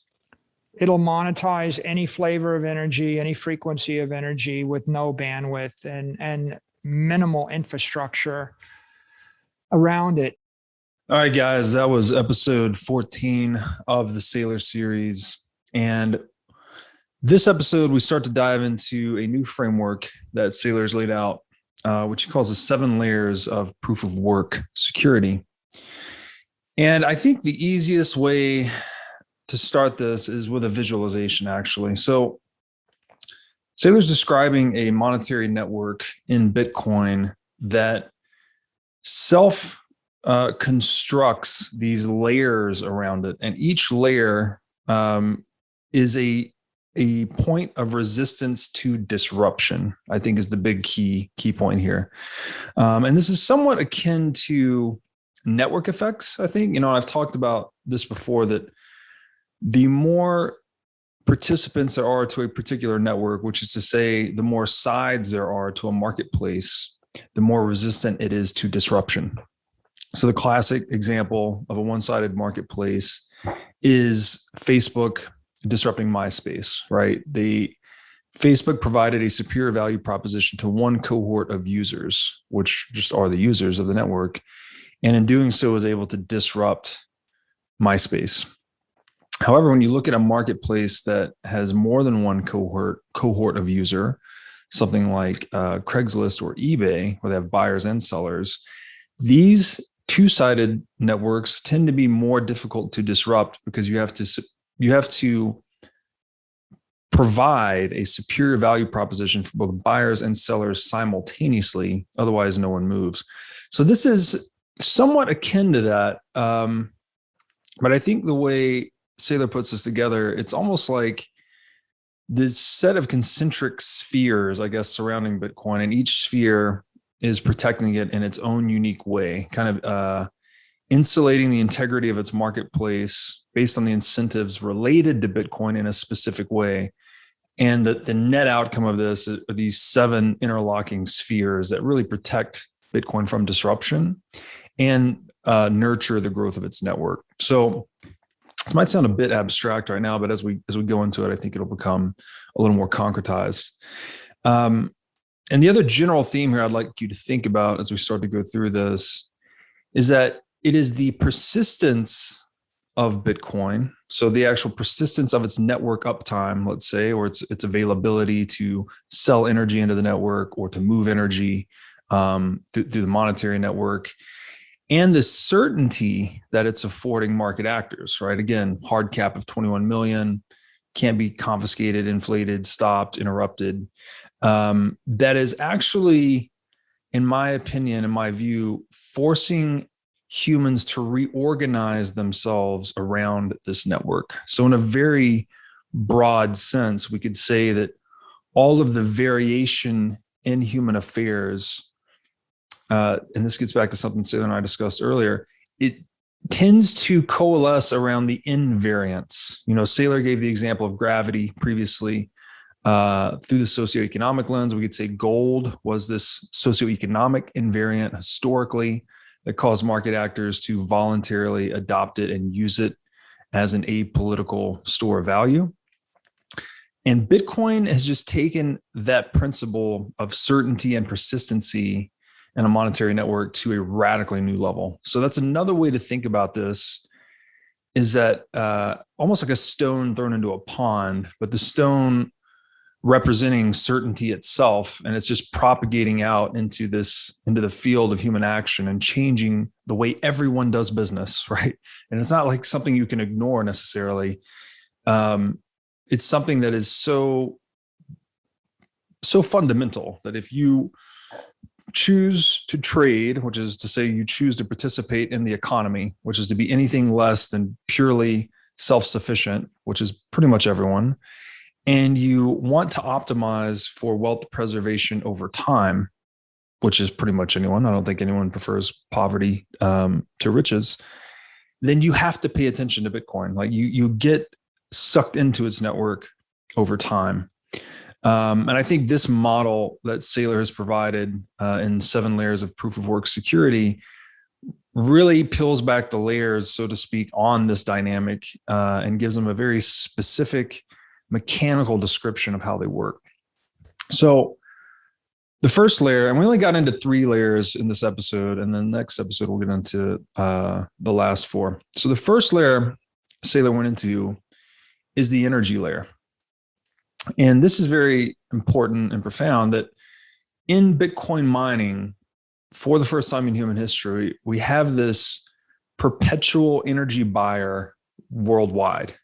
it'll monetize any flavor of energy, any frequency of energy, with no bandwidth and minimal infrastructure around it. All right, guys, that was episode 14 of the Saylor series. And this episode, we start to dive into a new framework that Saylor's laid out, which he calls the 7 layers of proof of work security. And I think the easiest way to start this is with a visualization, actually. So Saylor's describing a monetary network in Bitcoin that constructs these layers around it. And each layer is a point of resistance to disruption, I think, is the big key point here. And this is somewhat akin to network effects, I think. I've talked about this before, that the more participants there are to a particular network, which is to say, the more sides there are to a marketplace, the more resistant it is to disruption. So the classic example of a one-sided marketplace is Facebook disrupting MySpace, right? Facebook provided a superior value proposition to one cohort of users, which just are the users of the network. And in doing so, was able to disrupt MySpace. However, when you look at a marketplace that has more than one cohort of user, something like Craigslist or eBay, where they have buyers and sellers, these two-sided networks tend to be more difficult to disrupt, because you have to provide a superior value proposition for both buyers and sellers simultaneously. Otherwise, no one moves. So this is somewhat akin to that. But I think the way Saylor puts this together, it's almost like this set of concentric spheres, I guess, surrounding Bitcoin, and each sphere is protecting it in its own unique way, kind of insulating the integrity of its marketplace based on the incentives related to Bitcoin in a specific way. And the net outcome of this are these 7 interlocking spheres that really protect Bitcoin from disruption and nurture the growth of its network. So this might sound a bit abstract right now, but as we go into it, I think it'll become a little more concretized. And the other general theme here I'd like you to think about as we start to go through this is that it is the persistence of Bitcoin, so the actual persistence of its network uptime, let's say, or its availability to sell energy into the network or to move energy through the monetary network, and the certainty that it's affording market actors, right? Again, hard cap of 21 million, can't be confiscated, inflated, stopped, interrupted. That is actually, in my opinion, in my view, forcing humans to reorganize themselves around this network. So in a very broad sense, we could say that all of the variation in human affairs, and this gets back to something Saylor and I discussed earlier, it tends to coalesce around the invariance. Saylor gave the example of gravity previously. Through the socioeconomic lens, we could say gold was this socioeconomic invariant historically that caused market actors to voluntarily adopt it and use it as an apolitical store of value. And Bitcoin has just taken that principle of certainty and persistency in a monetary network to a radically new level. So that's another way to think about this, is that almost like a stone thrown into a pond, but the stone representing certainty itself, and it's just propagating out into the field of human action and changing the way everyone does business, right? And it's not like something you can ignore necessarily. It's something that is so fundamental that if you choose to trade, which is to say you choose to participate in the economy, which is to be anything less than purely self-sufficient, which is pretty much everyone, and you want to optimize for wealth preservation over time, which is pretty much anyone. I don't think anyone prefers poverty to riches. Then you have to pay attention to Bitcoin. Like you get sucked into its network over time. And I think this model that Saylor has provided in 7 layers of proof of work security really peels back the layers, so to speak, on this dynamic and gives them a very specific mechanical description of how they work. So the first layer, and we only got into 3 layers in this episode, and then the next episode we'll get into the last 4. So the first layer Saylor went into is the energy layer. And this is very important and profound, that in Bitcoin mining, for the first time in human history, we have this perpetual energy buyer worldwide.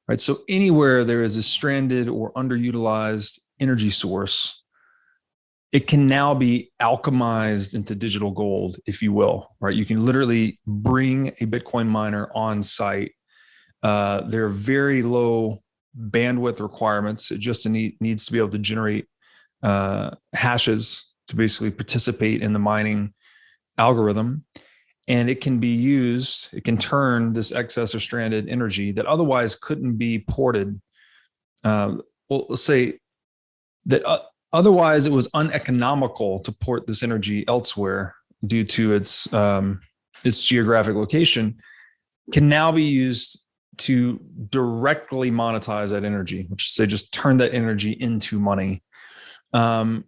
Right. So anywhere there is a stranded or underutilized energy source, it can now be alchemized into digital gold, if you will. Right. You can literally bring a Bitcoin miner on site. There are very low bandwidth requirements. It just needs to be able to generate hashes to basically participate in the mining algorithm. And it can be used, it can turn this excess or stranded energy that otherwise couldn't be ported. Let's say that otherwise it was uneconomical to port this energy elsewhere due to its geographic location, can now be used to directly monetize that energy, which is, say, just turn that energy into money. And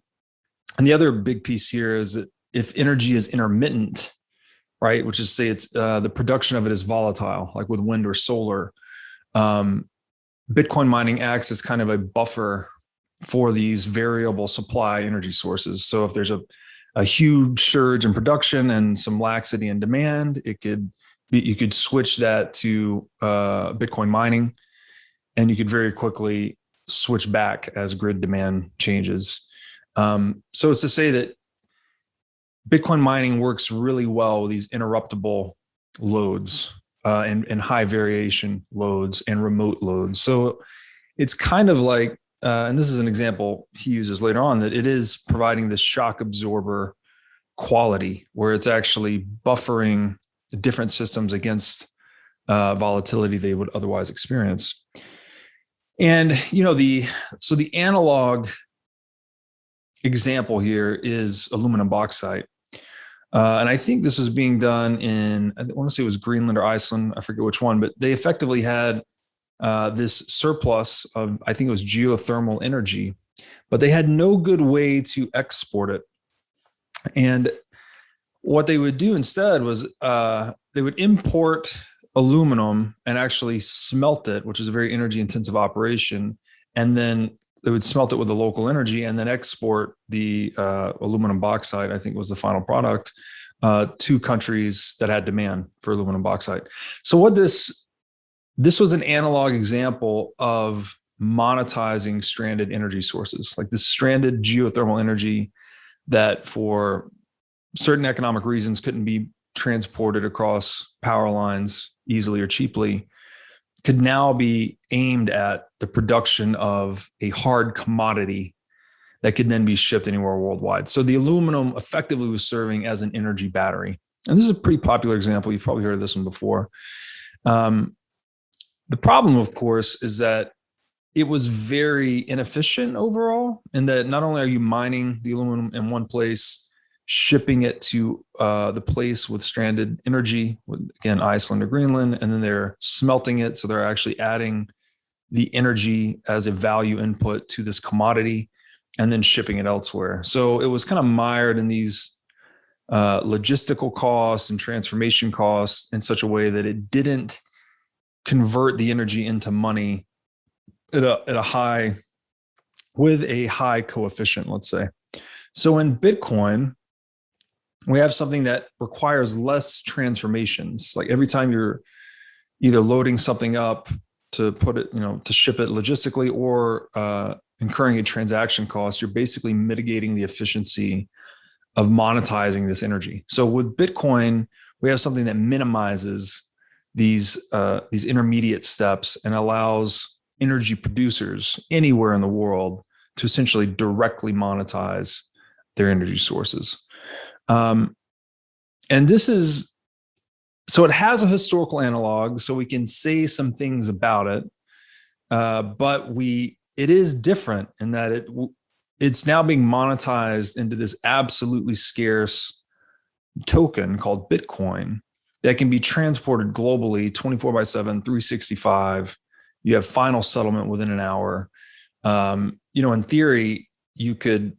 the other big piece here is that if energy is intermittent, right, which is, say, it's the production of it is volatile, like with wind or solar, Bitcoin mining acts as kind of a buffer for these variable supply energy sources. So if there's a huge surge in production and some laxity in demand, you could switch that to Bitcoin mining, and you could very quickly switch back as grid demand changes. So it's to say that Bitcoin mining works really well with these interruptible loads and high variation loads and remote loads. So it's kind of like and this is an example he uses later on, that it is providing this shock absorber quality where it's actually buffering the different systems against volatility they would otherwise experience. And, the analog example here is aluminum bauxite. And I think this was being done in, I want to say it was Greenland or Iceland. I forget which one, but they effectively had this surplus of, I think it was geothermal energy, but they had no good way to export it. And what they would do instead was they would import aluminum and actually smelt it, which is a very energy intensive operation. And then they would smelt it with the local energy and then export the aluminum bauxite, I think was the final product, to countries that had demand for aluminum bauxite. So what this was an analog example of monetizing stranded energy sources, like this stranded geothermal energy that for certain economic reasons couldn't be transported across power lines easily or cheaply, could now be aimed at the production of a hard commodity that could then be shipped anywhere worldwide. So the aluminum effectively was serving as an energy battery. And this is a pretty popular example. You've probably heard of this one before. The problem, of course, is that it was very inefficient overall, in that not only are you mining the aluminum in one place, shipping it to the place with stranded energy, again, Iceland or Greenland, and then they're smelting it. So they're actually adding the energy as a value input to this commodity and then shipping it elsewhere. So it was kind of mired in these logistical costs and transformation costs in such a way that it didn't convert the energy into money at a high, with a high coefficient, let's say. So in Bitcoin, we have something that requires less transformations. Like every time you're either loading something up to put it, to ship it logistically, or incurring a transaction cost, you're basically mitigating the efficiency of monetizing this energy. So with Bitcoin, we have something that minimizes these intermediate steps and allows energy producers anywhere in the world to essentially directly monetize their energy sources. And this is, so it has a historical analog, so we can say some things about it, but it is different in that it's now being monetized into this absolutely scarce token called Bitcoin that can be transported globally 24/7, 365. You have final settlement within an hour. In theory, you could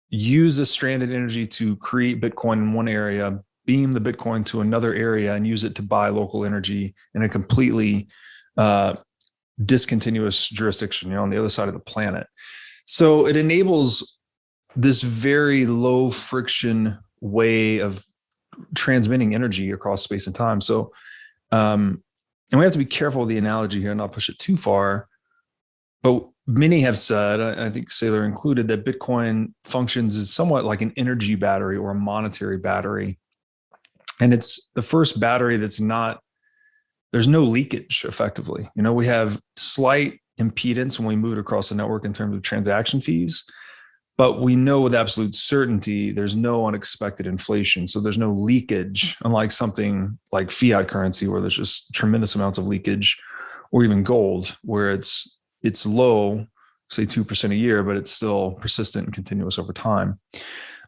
use this stranded energy to create Bitcoin in one area, beam the Bitcoin to another area, and use it to buy local energy in a completely discontinuous jurisdiction, on the other side of the planet. So it enables this very low friction way of transmitting energy across space and time. So, and we have to be careful with the analogy here and not push it too far. But many have said, I think Saylor included, that Bitcoin functions as somewhat like an energy battery or a monetary battery. And it's the first battery there's no leakage effectively. We have slight impedance when we move it across the network in terms of transaction fees, but we know with absolute certainty there's no unexpected inflation. So there's no leakage, unlike something like fiat currency where there's just tremendous amounts of leakage, or even gold where it's low, say 2% a year, but it's still persistent and continuous over time.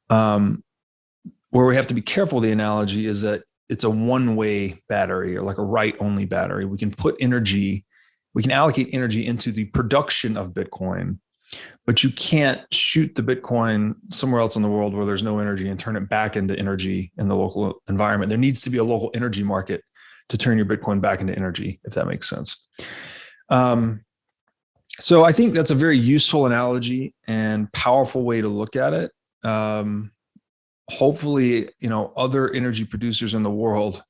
Where we have to be careful, the analogy is that it's a one-way battery, or like a write-only battery. We can allocate energy into the production of Bitcoin, but you can't shoot the Bitcoin somewhere else in the world where there's no energy and turn it back into energy in the local environment. There needs to be a local energy market to turn your Bitcoin back into energy, if that makes sense. So I think that's a very useful analogy and powerful way to look at it. Hopefully, other energy producers in the world,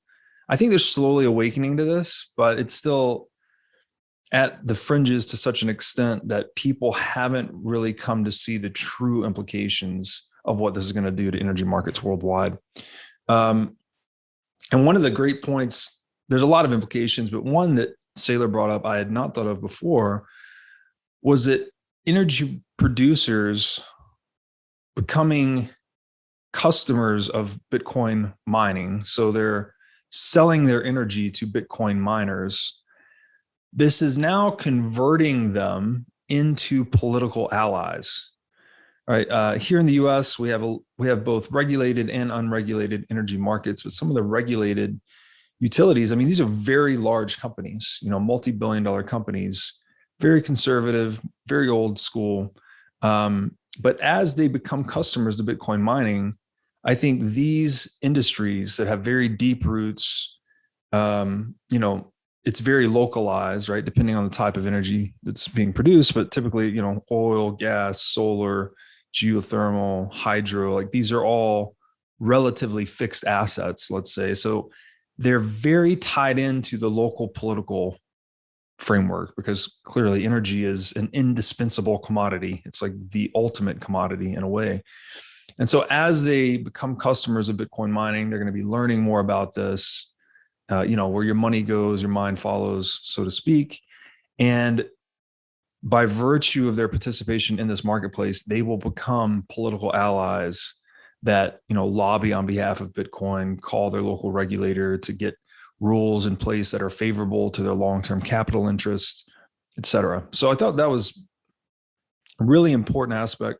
I think they're slowly awakening to this, but it's still at the fringes to such an extent that people haven't really come to see the true implications of what this is going to do to energy markets worldwide. And one of the great points, there's a lot of implications, but one that Saylor brought up I had not thought of before, was that energy producers becoming customers of Bitcoin mining. So they're selling their energy to Bitcoin miners. This is now converting them into political allies. All right. Here in the U.S., we have both regulated and unregulated energy markets, but some of the regulated utilities, I mean, these are very large companies, multi-billion-dollar companies, very conservative, very old school. But as they become customers of Bitcoin mining, I think these industries that have very deep roots, it's very localized, right? Depending on the type of energy that's being produced, but typically, oil, gas, solar, geothermal, hydro, like these are all relatively fixed assets, let's say. So they're very tied into the local political framework because clearly energy is an indispensable commodity. It's like the ultimate commodity in a way. And so as they become customers of Bitcoin mining, they're going to be learning more about this, where your money goes, your mind follows, so to speak. And by virtue of their participation in this marketplace, they will become political allies that, lobby on behalf of Bitcoin, call their local regulator to get rules in place that are favorable to their long-term capital interests, et cetera. So I thought that was a really important aspect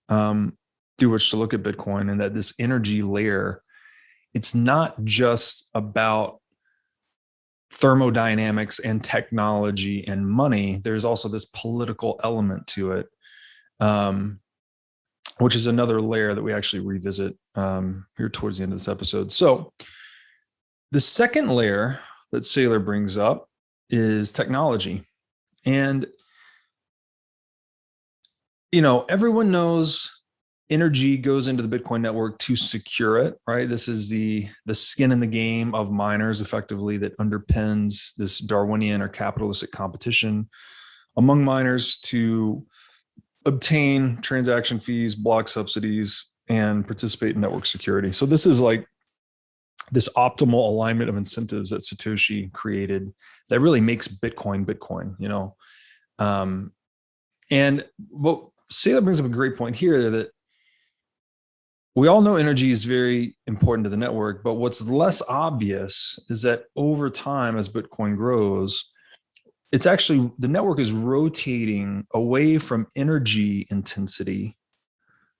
through which to look at Bitcoin, and that this energy layer, it's not just about thermodynamics and technology and money. There's also this political element to it, which is another layer that we actually revisit here towards the end of this episode. So the second layer that Saylor brings up is technology. And, everyone knows energy goes into the Bitcoin network to secure it, right? This is the skin in the game of miners, effectively, that underpins this Darwinian or capitalistic competition among miners to obtain transaction fees, block subsidies, and participate in network security. So this is like this optimal alignment of incentives that Satoshi created that really makes Bitcoin, and what Saylor brings up a great point here, that we all know energy is very important to the network, but what's less obvious is that over time, as Bitcoin grows, it's actually, the network is rotating away from energy intensity,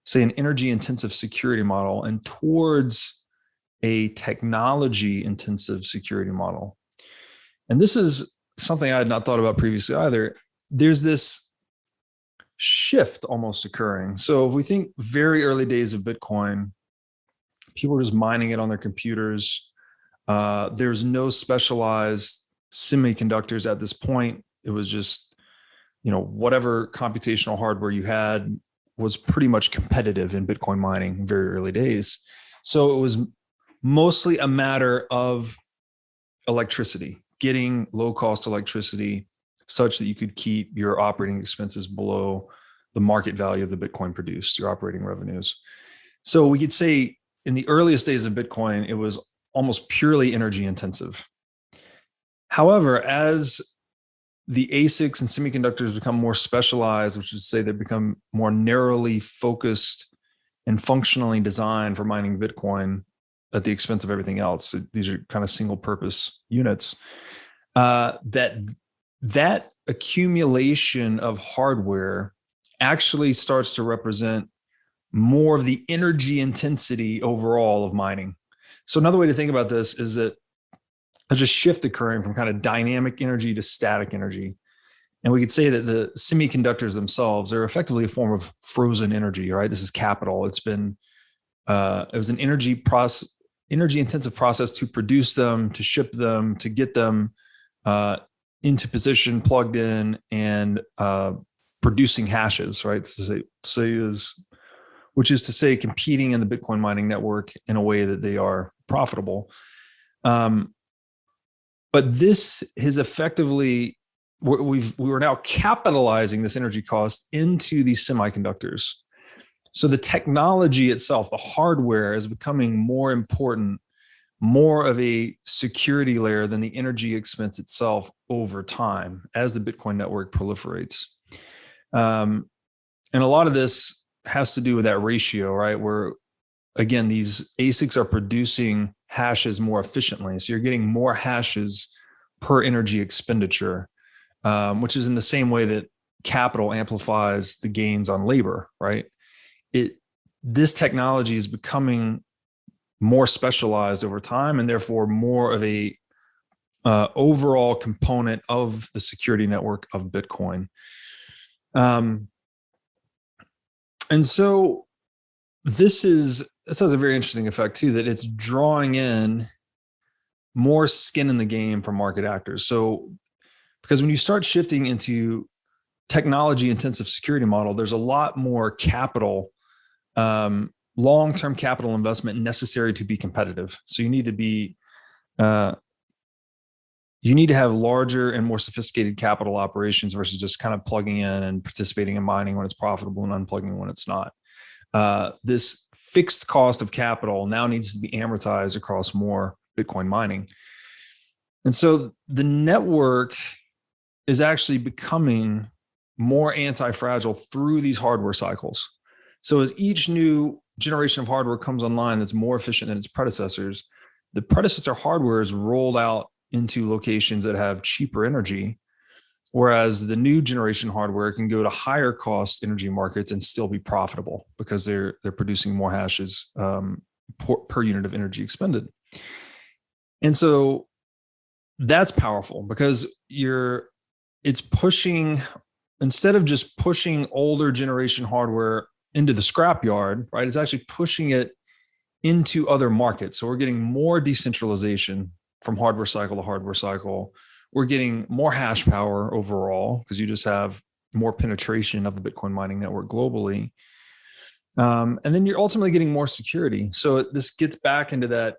say an energy intensive security model, and towards a technology intensive security model. And this is something I had not thought about previously either. There's this shift almost occurring. So if we think very early days of Bitcoin, people were just mining it on their computers. There's no specialized semiconductors at this point. It was just, whatever computational hardware you had was pretty much competitive in Bitcoin mining in very early days. So it was mostly a matter of electricity, getting low cost electricity such that you could keep your operating expenses below the market value of the Bitcoin produced, your operating revenues. So we could say in the earliest days of Bitcoin, it was almost purely energy intensive. However, as the ASICs and semiconductors become more specialized, which is to say they become more narrowly focused and functionally designed for mining Bitcoin at the expense of everything else. So these are kind of single purpose units. That accumulation of hardware actually starts to represent more of the energy intensity overall of mining. So another way to think about this is that there's a shift occurring from kind of dynamic energy to static energy. And we could say that the semiconductors themselves are effectively a form of frozen energy, right? This is capital. It was an energy intensive process to produce them, to ship them, to get them into position, plugged in, and producing hashes, right? Which is to say competing in the Bitcoin mining network in a way that they are profitable. But this has effectively, we're now capitalizing this energy cost into these semiconductors. So the technology itself, the hardware, is becoming more important, more of a security layer than the energy expense itself over time as the Bitcoin network proliferates. And a lot of this has to do with that ratio, right? Where, again, these ASICs are producing hashes more efficiently. So you're getting more hashes per energy expenditure, which is in the same way that capital amplifies the gains on labor, right? This technology is becoming more specialized over time, and therefore more of a overall component of the security network of Bitcoin. And so this has a very interesting effect too, that it's drawing in more skin in the game for market actors. So because when you start shifting into technology intensive security model, there's a lot more capital, long-term capital investment necessary to be competitive. So you need to have larger and more sophisticated capital operations versus just kind of plugging in and participating in mining when it's profitable and unplugging when it's not. This fixed cost of capital now needs to be amortized across more Bitcoin mining. And so the network is actually becoming more anti-fragile through these hardware cycles. So as each new generation of hardware comes online that's more efficient than its predecessors, the predecessor hardware is rolled out into locations that have cheaper energy, whereas the new generation hardware can go to higher cost energy markets and still be profitable because they're producing more hashes per unit of energy expended. And so that's powerful because it's pushing, instead of just pushing older generation hardware into the scrapyard, right? It's actually pushing it into other markets. So we're getting more decentralization from hardware cycle to hardware cycle. We're getting more hash power overall because you just have more penetration of the Bitcoin mining network globally. And then you're ultimately getting more security. So this gets back into that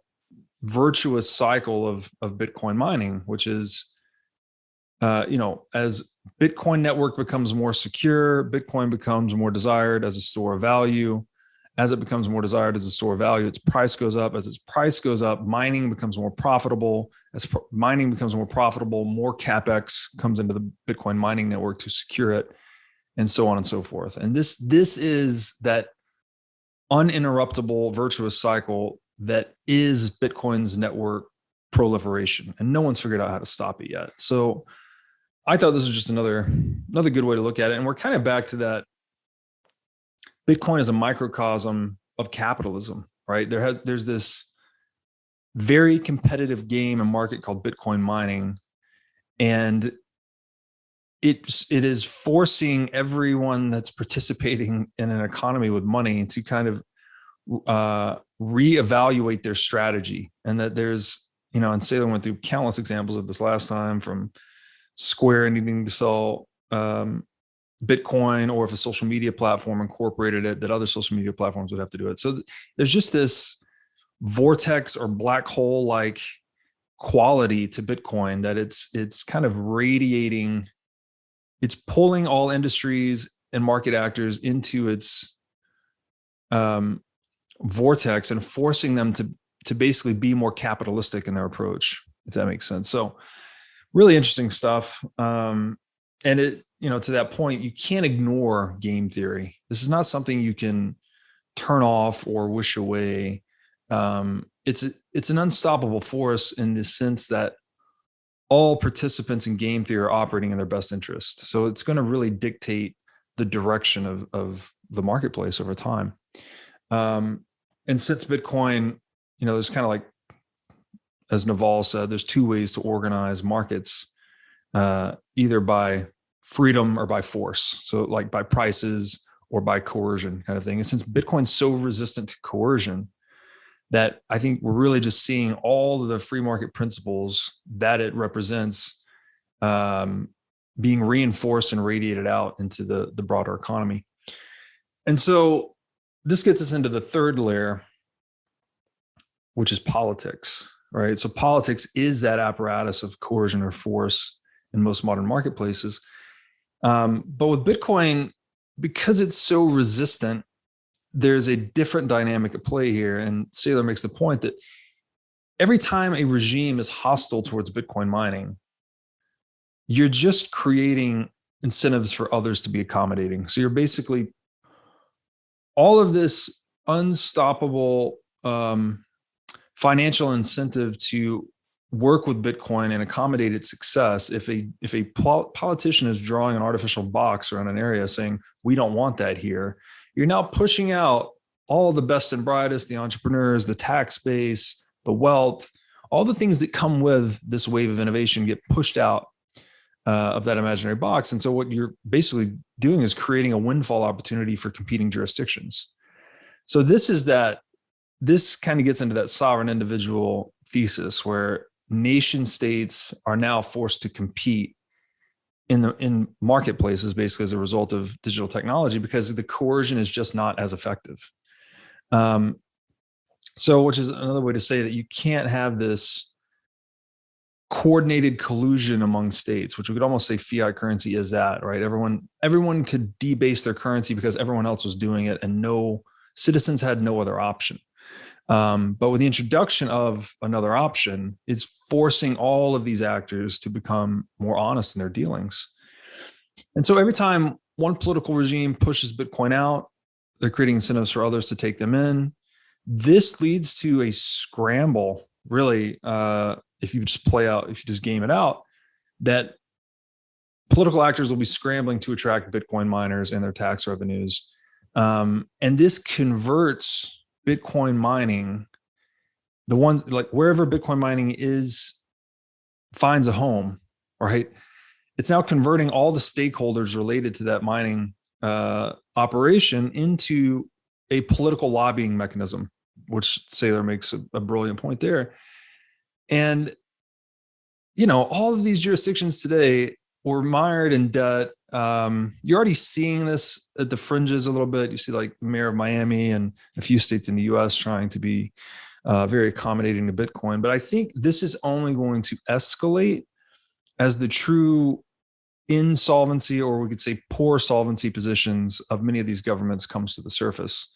virtuous cycle of Bitcoin mining, which is, as Bitcoin network becomes more secure, Bitcoin becomes more desired as a store of value. As it becomes more desired as a store of value, its price goes up. As its price goes up, mining becomes more profitable. As mining becomes more profitable, more CapEx comes into the Bitcoin mining network to secure it, and so on and so forth. And this is that uninterruptible virtuous cycle that is Bitcoin's network proliferation, and no one's figured out how to stop it yet. So I thought this was just another good way to look at it. And we're kind of back to that. Bitcoin is a microcosm of capitalism, right? There's this very competitive game and market called Bitcoin mining, and it is forcing everyone that's participating in an economy with money to kind of reevaluate their strategy. And that there's, and Saylor went through countless examples of this last time, from Square needing to sell Bitcoin, or if a social media platform incorporated it, that other social media platforms would have to do it. So there's just this vortex or black hole like quality to Bitcoin that it's kind of radiating. It's pulling all industries and market actors into its vortex and forcing them to basically be more capitalistic in their approach, if that makes sense. So really interesting stuff. And it, to that point, you can't ignore game theory. This is not something you can turn off or wish away. It's an unstoppable force in the sense that all participants in game theory are operating in their best interest. So it's going to really dictate the direction of the marketplace over time. And since Bitcoin, there's kind of like, as Naval said, there's two ways to organize markets, either by freedom or by force. So like by prices or by coercion kind of thing. And since Bitcoin's so resistant to coercion, that I think we're really just seeing all of the free market principles that it represents being reinforced and radiated out into the broader economy. And so this gets us into the third layer, which is politics, right? So politics is that apparatus of coercion or force in most modern marketplaces. But with Bitcoin, because it's so resistant, there's a different dynamic at play here. And Saylor makes the point that every time a regime is hostile towards Bitcoin mining, you're just creating incentives for others to be accommodating. So you're basically all of this unstoppable financial incentive to work with Bitcoin and accommodate its success. If a politician is drawing an artificial box around an area saying, we don't want that here, you're now pushing out all the best and brightest, the entrepreneurs, the tax base, the wealth, all the things that come with this wave of innovation get pushed out of that imaginary box. And so what you're basically doing is creating a windfall opportunity for competing jurisdictions. So this kind of gets into that sovereign individual thesis where nation states are now forced to compete in marketplaces basically as a result of digital technology because the coercion is just not as effective. So which is another way to say that you can't have this coordinated collusion among states, which we could almost say fiat currency is that, right? Everyone could debase their currency because everyone else was doing it and no citizens had no other option. But with the introduction of another option, it's forcing all of these actors to become more honest in their dealings. And so every time one political regime pushes Bitcoin out, they're creating incentives for others to take them in. This leads to a scramble, really, if you just game it out, that political actors will be scrambling to attract Bitcoin miners and their tax revenues. And this converts Bitcoin mining, the ones like wherever Bitcoin mining finds a home, right? It's now converting all the stakeholders related to that mining operation into a political lobbying mechanism, which Saylor makes a brilliant point there. And, all of these jurisdictions today were mired in debt. You're already seeing this at the fringes a little bit. You see like Mayor of Miami and a few states in the US trying to be very accommodating to Bitcoin. But I think this is only going to escalate as the true insolvency, or we could say poor solvency positions of many of these governments comes to the surface,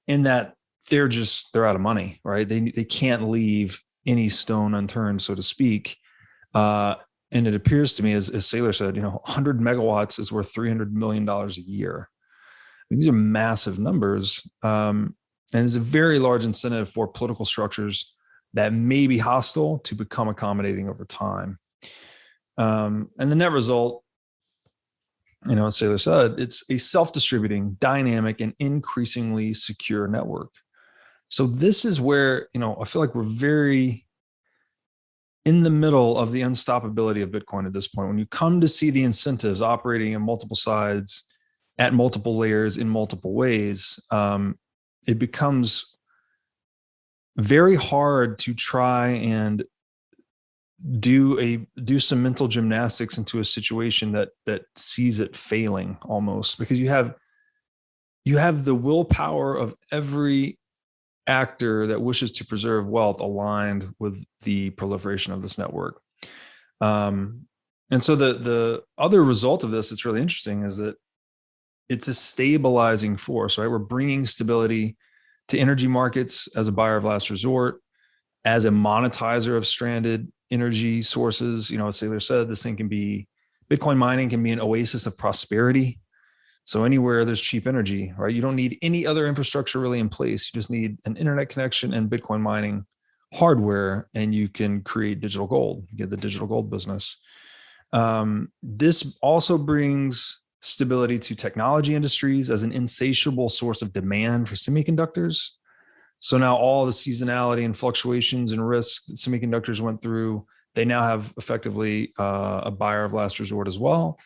in that they're out of money, right? They can't leave any stone unturned, so to speak. And it appears to me, as Saylor said, 100 megawatts is worth $300 million a year. These are massive numbers. And there's a very large incentive for political structures that may be hostile to become accommodating over time. And the net result, as Saylor said, it's a self-distributing, dynamic, and increasingly secure network. So this is where, I feel like we're very in the middle of the unstoppability of Bitcoin at this point. When you come to see the incentives operating in multiple sides, at multiple layers, in multiple ways, it becomes very hard to try and do some mental gymnastics into a situation that sees it failing almost, because you have the willpower of every actor that wishes to preserve wealth aligned with the proliferation of this network. And so the other result of this, it's really interesting, is that it's a stabilizing force, right? We're bringing stability to energy markets as a buyer of last resort, as a monetizer of stranded energy sources. As Saylor said, Bitcoin mining can be an oasis of prosperity. So anywhere there's cheap energy, right? You don't need any other infrastructure really in place. You just need an internet connection and Bitcoin mining hardware, and you can create digital gold. You get the digital gold business. This also brings stability to technology industries as an insatiable source of demand for semiconductors. So now all the seasonality and fluctuations and risks that semiconductors went through, they now have effectively a buyer of last resort as well.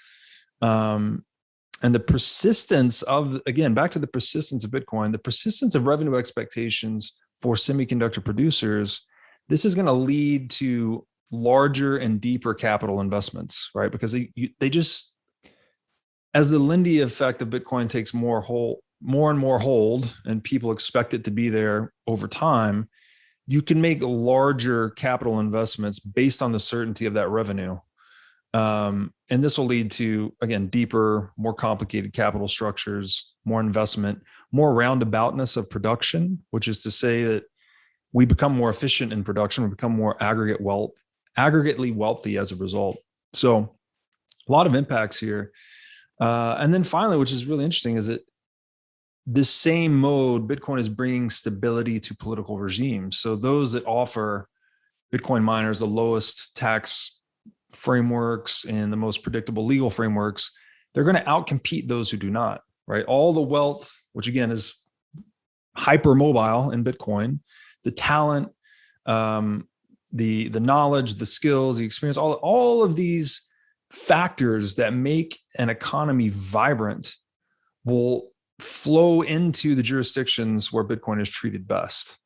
And the persistence back to the persistence of Bitcoin, the persistence of revenue expectations for semiconductor producers, this is going to lead to larger and deeper capital investments, right? Because they just, as the Lindy effect of Bitcoin takes more and more hold, and people expect it to be there over time, you can make larger capital investments based on the certainty of that revenue. And this will lead to, again, deeper, more complicated capital structures, more investment, more roundaboutness of production, which is to say that we become more efficient in production, we become more aggregately wealthy as a result. So a lot of impacts here. And then finally, which is really interesting, is that this same mode, Bitcoin is bringing stability to political regimes. So those that offer Bitcoin miners the lowest tax frameworks and the most predictable legal frameworks, they're going to outcompete those who do not, right? All the wealth, which again is hyper mobile in Bitcoin, the talent, the knowledge, the skills, the experience, all of these factors that make an economy vibrant will flow into the jurisdictions where Bitcoin is treated best.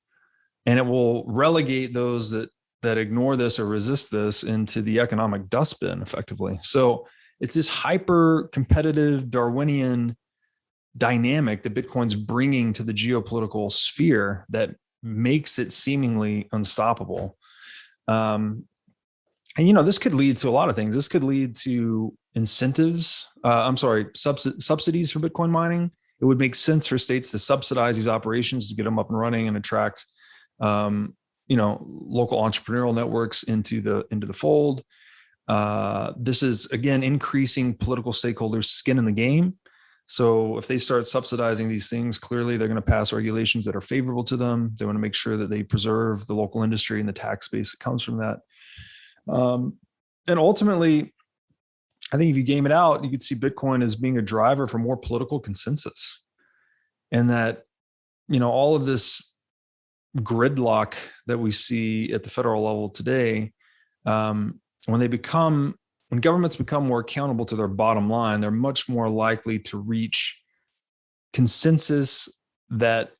And it will relegate those that ignore this or resist this into the economic dustbin effectively. So it's this hyper competitive Darwinian dynamic that Bitcoin's bringing to the geopolitical sphere that makes it seemingly unstoppable. And, this could lead to a lot of things. This could lead to incentives, subsidies for Bitcoin mining. It would make sense for states to subsidize these operations to get them up and running and attract, local entrepreneurial networks into the fold. This is, again, increasing political stakeholders' skin in the game. So if they start subsidizing these things, clearly they're going to pass regulations that are favorable to them. They want to make sure that they preserve the local industry and the tax base that comes from that. And ultimately, I think if you game it out, you could see Bitcoin as being a driver for more political consensus. And that, all of this gridlock that we see at the federal level today, when governments become more accountable to their bottom line, they're much more likely to reach consensus that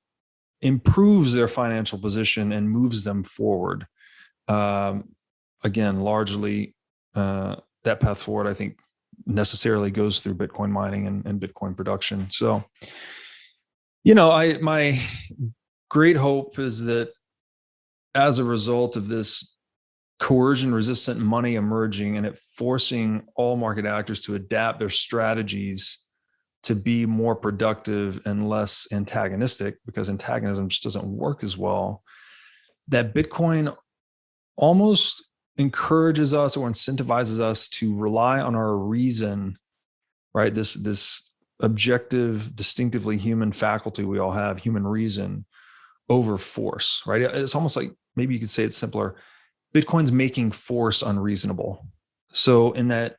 improves their financial position and moves them forward. Again, largely that path forward, I think, necessarily goes through Bitcoin mining and Bitcoin production. So, my great hope is that as a result of this coercion resistant money emerging and it forcing all market actors to adapt their strategies to be more productive and less antagonistic, because antagonism just doesn't work as well, that Bitcoin almost encourages us or incentivizes us to rely on our reason, right? This objective, distinctively human faculty we all have, human reason, over force, right? It's almost like, maybe you could say it's simpler. Bitcoin's making force unreasonable. So in that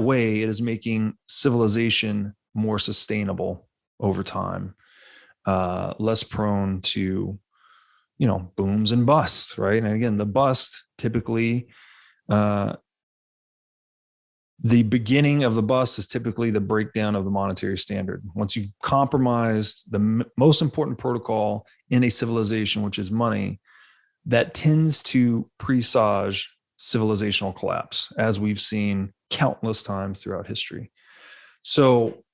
way, it is making civilization more sustainable over time, less prone to, booms and busts, right? And again, the bust typically, the beginning of the bust is typically the breakdown of the monetary standard. Once you've compromised the most important protocol in a civilization, which is money, that tends to presage civilizational collapse, as we've seen countless times throughout history. So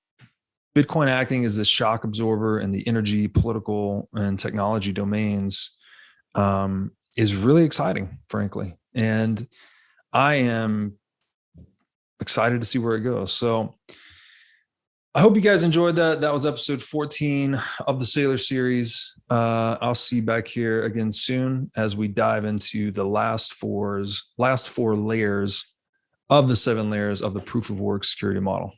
Bitcoin acting as this shock absorber in the energy, political, and technology domains is really exciting, frankly. And I am excited to see where it goes. So I hope you guys enjoyed that. That was episode 14 of the Saylor series. I'll see you back here again soon as we dive into the last four layers of the 7 layers of the proof of work security model.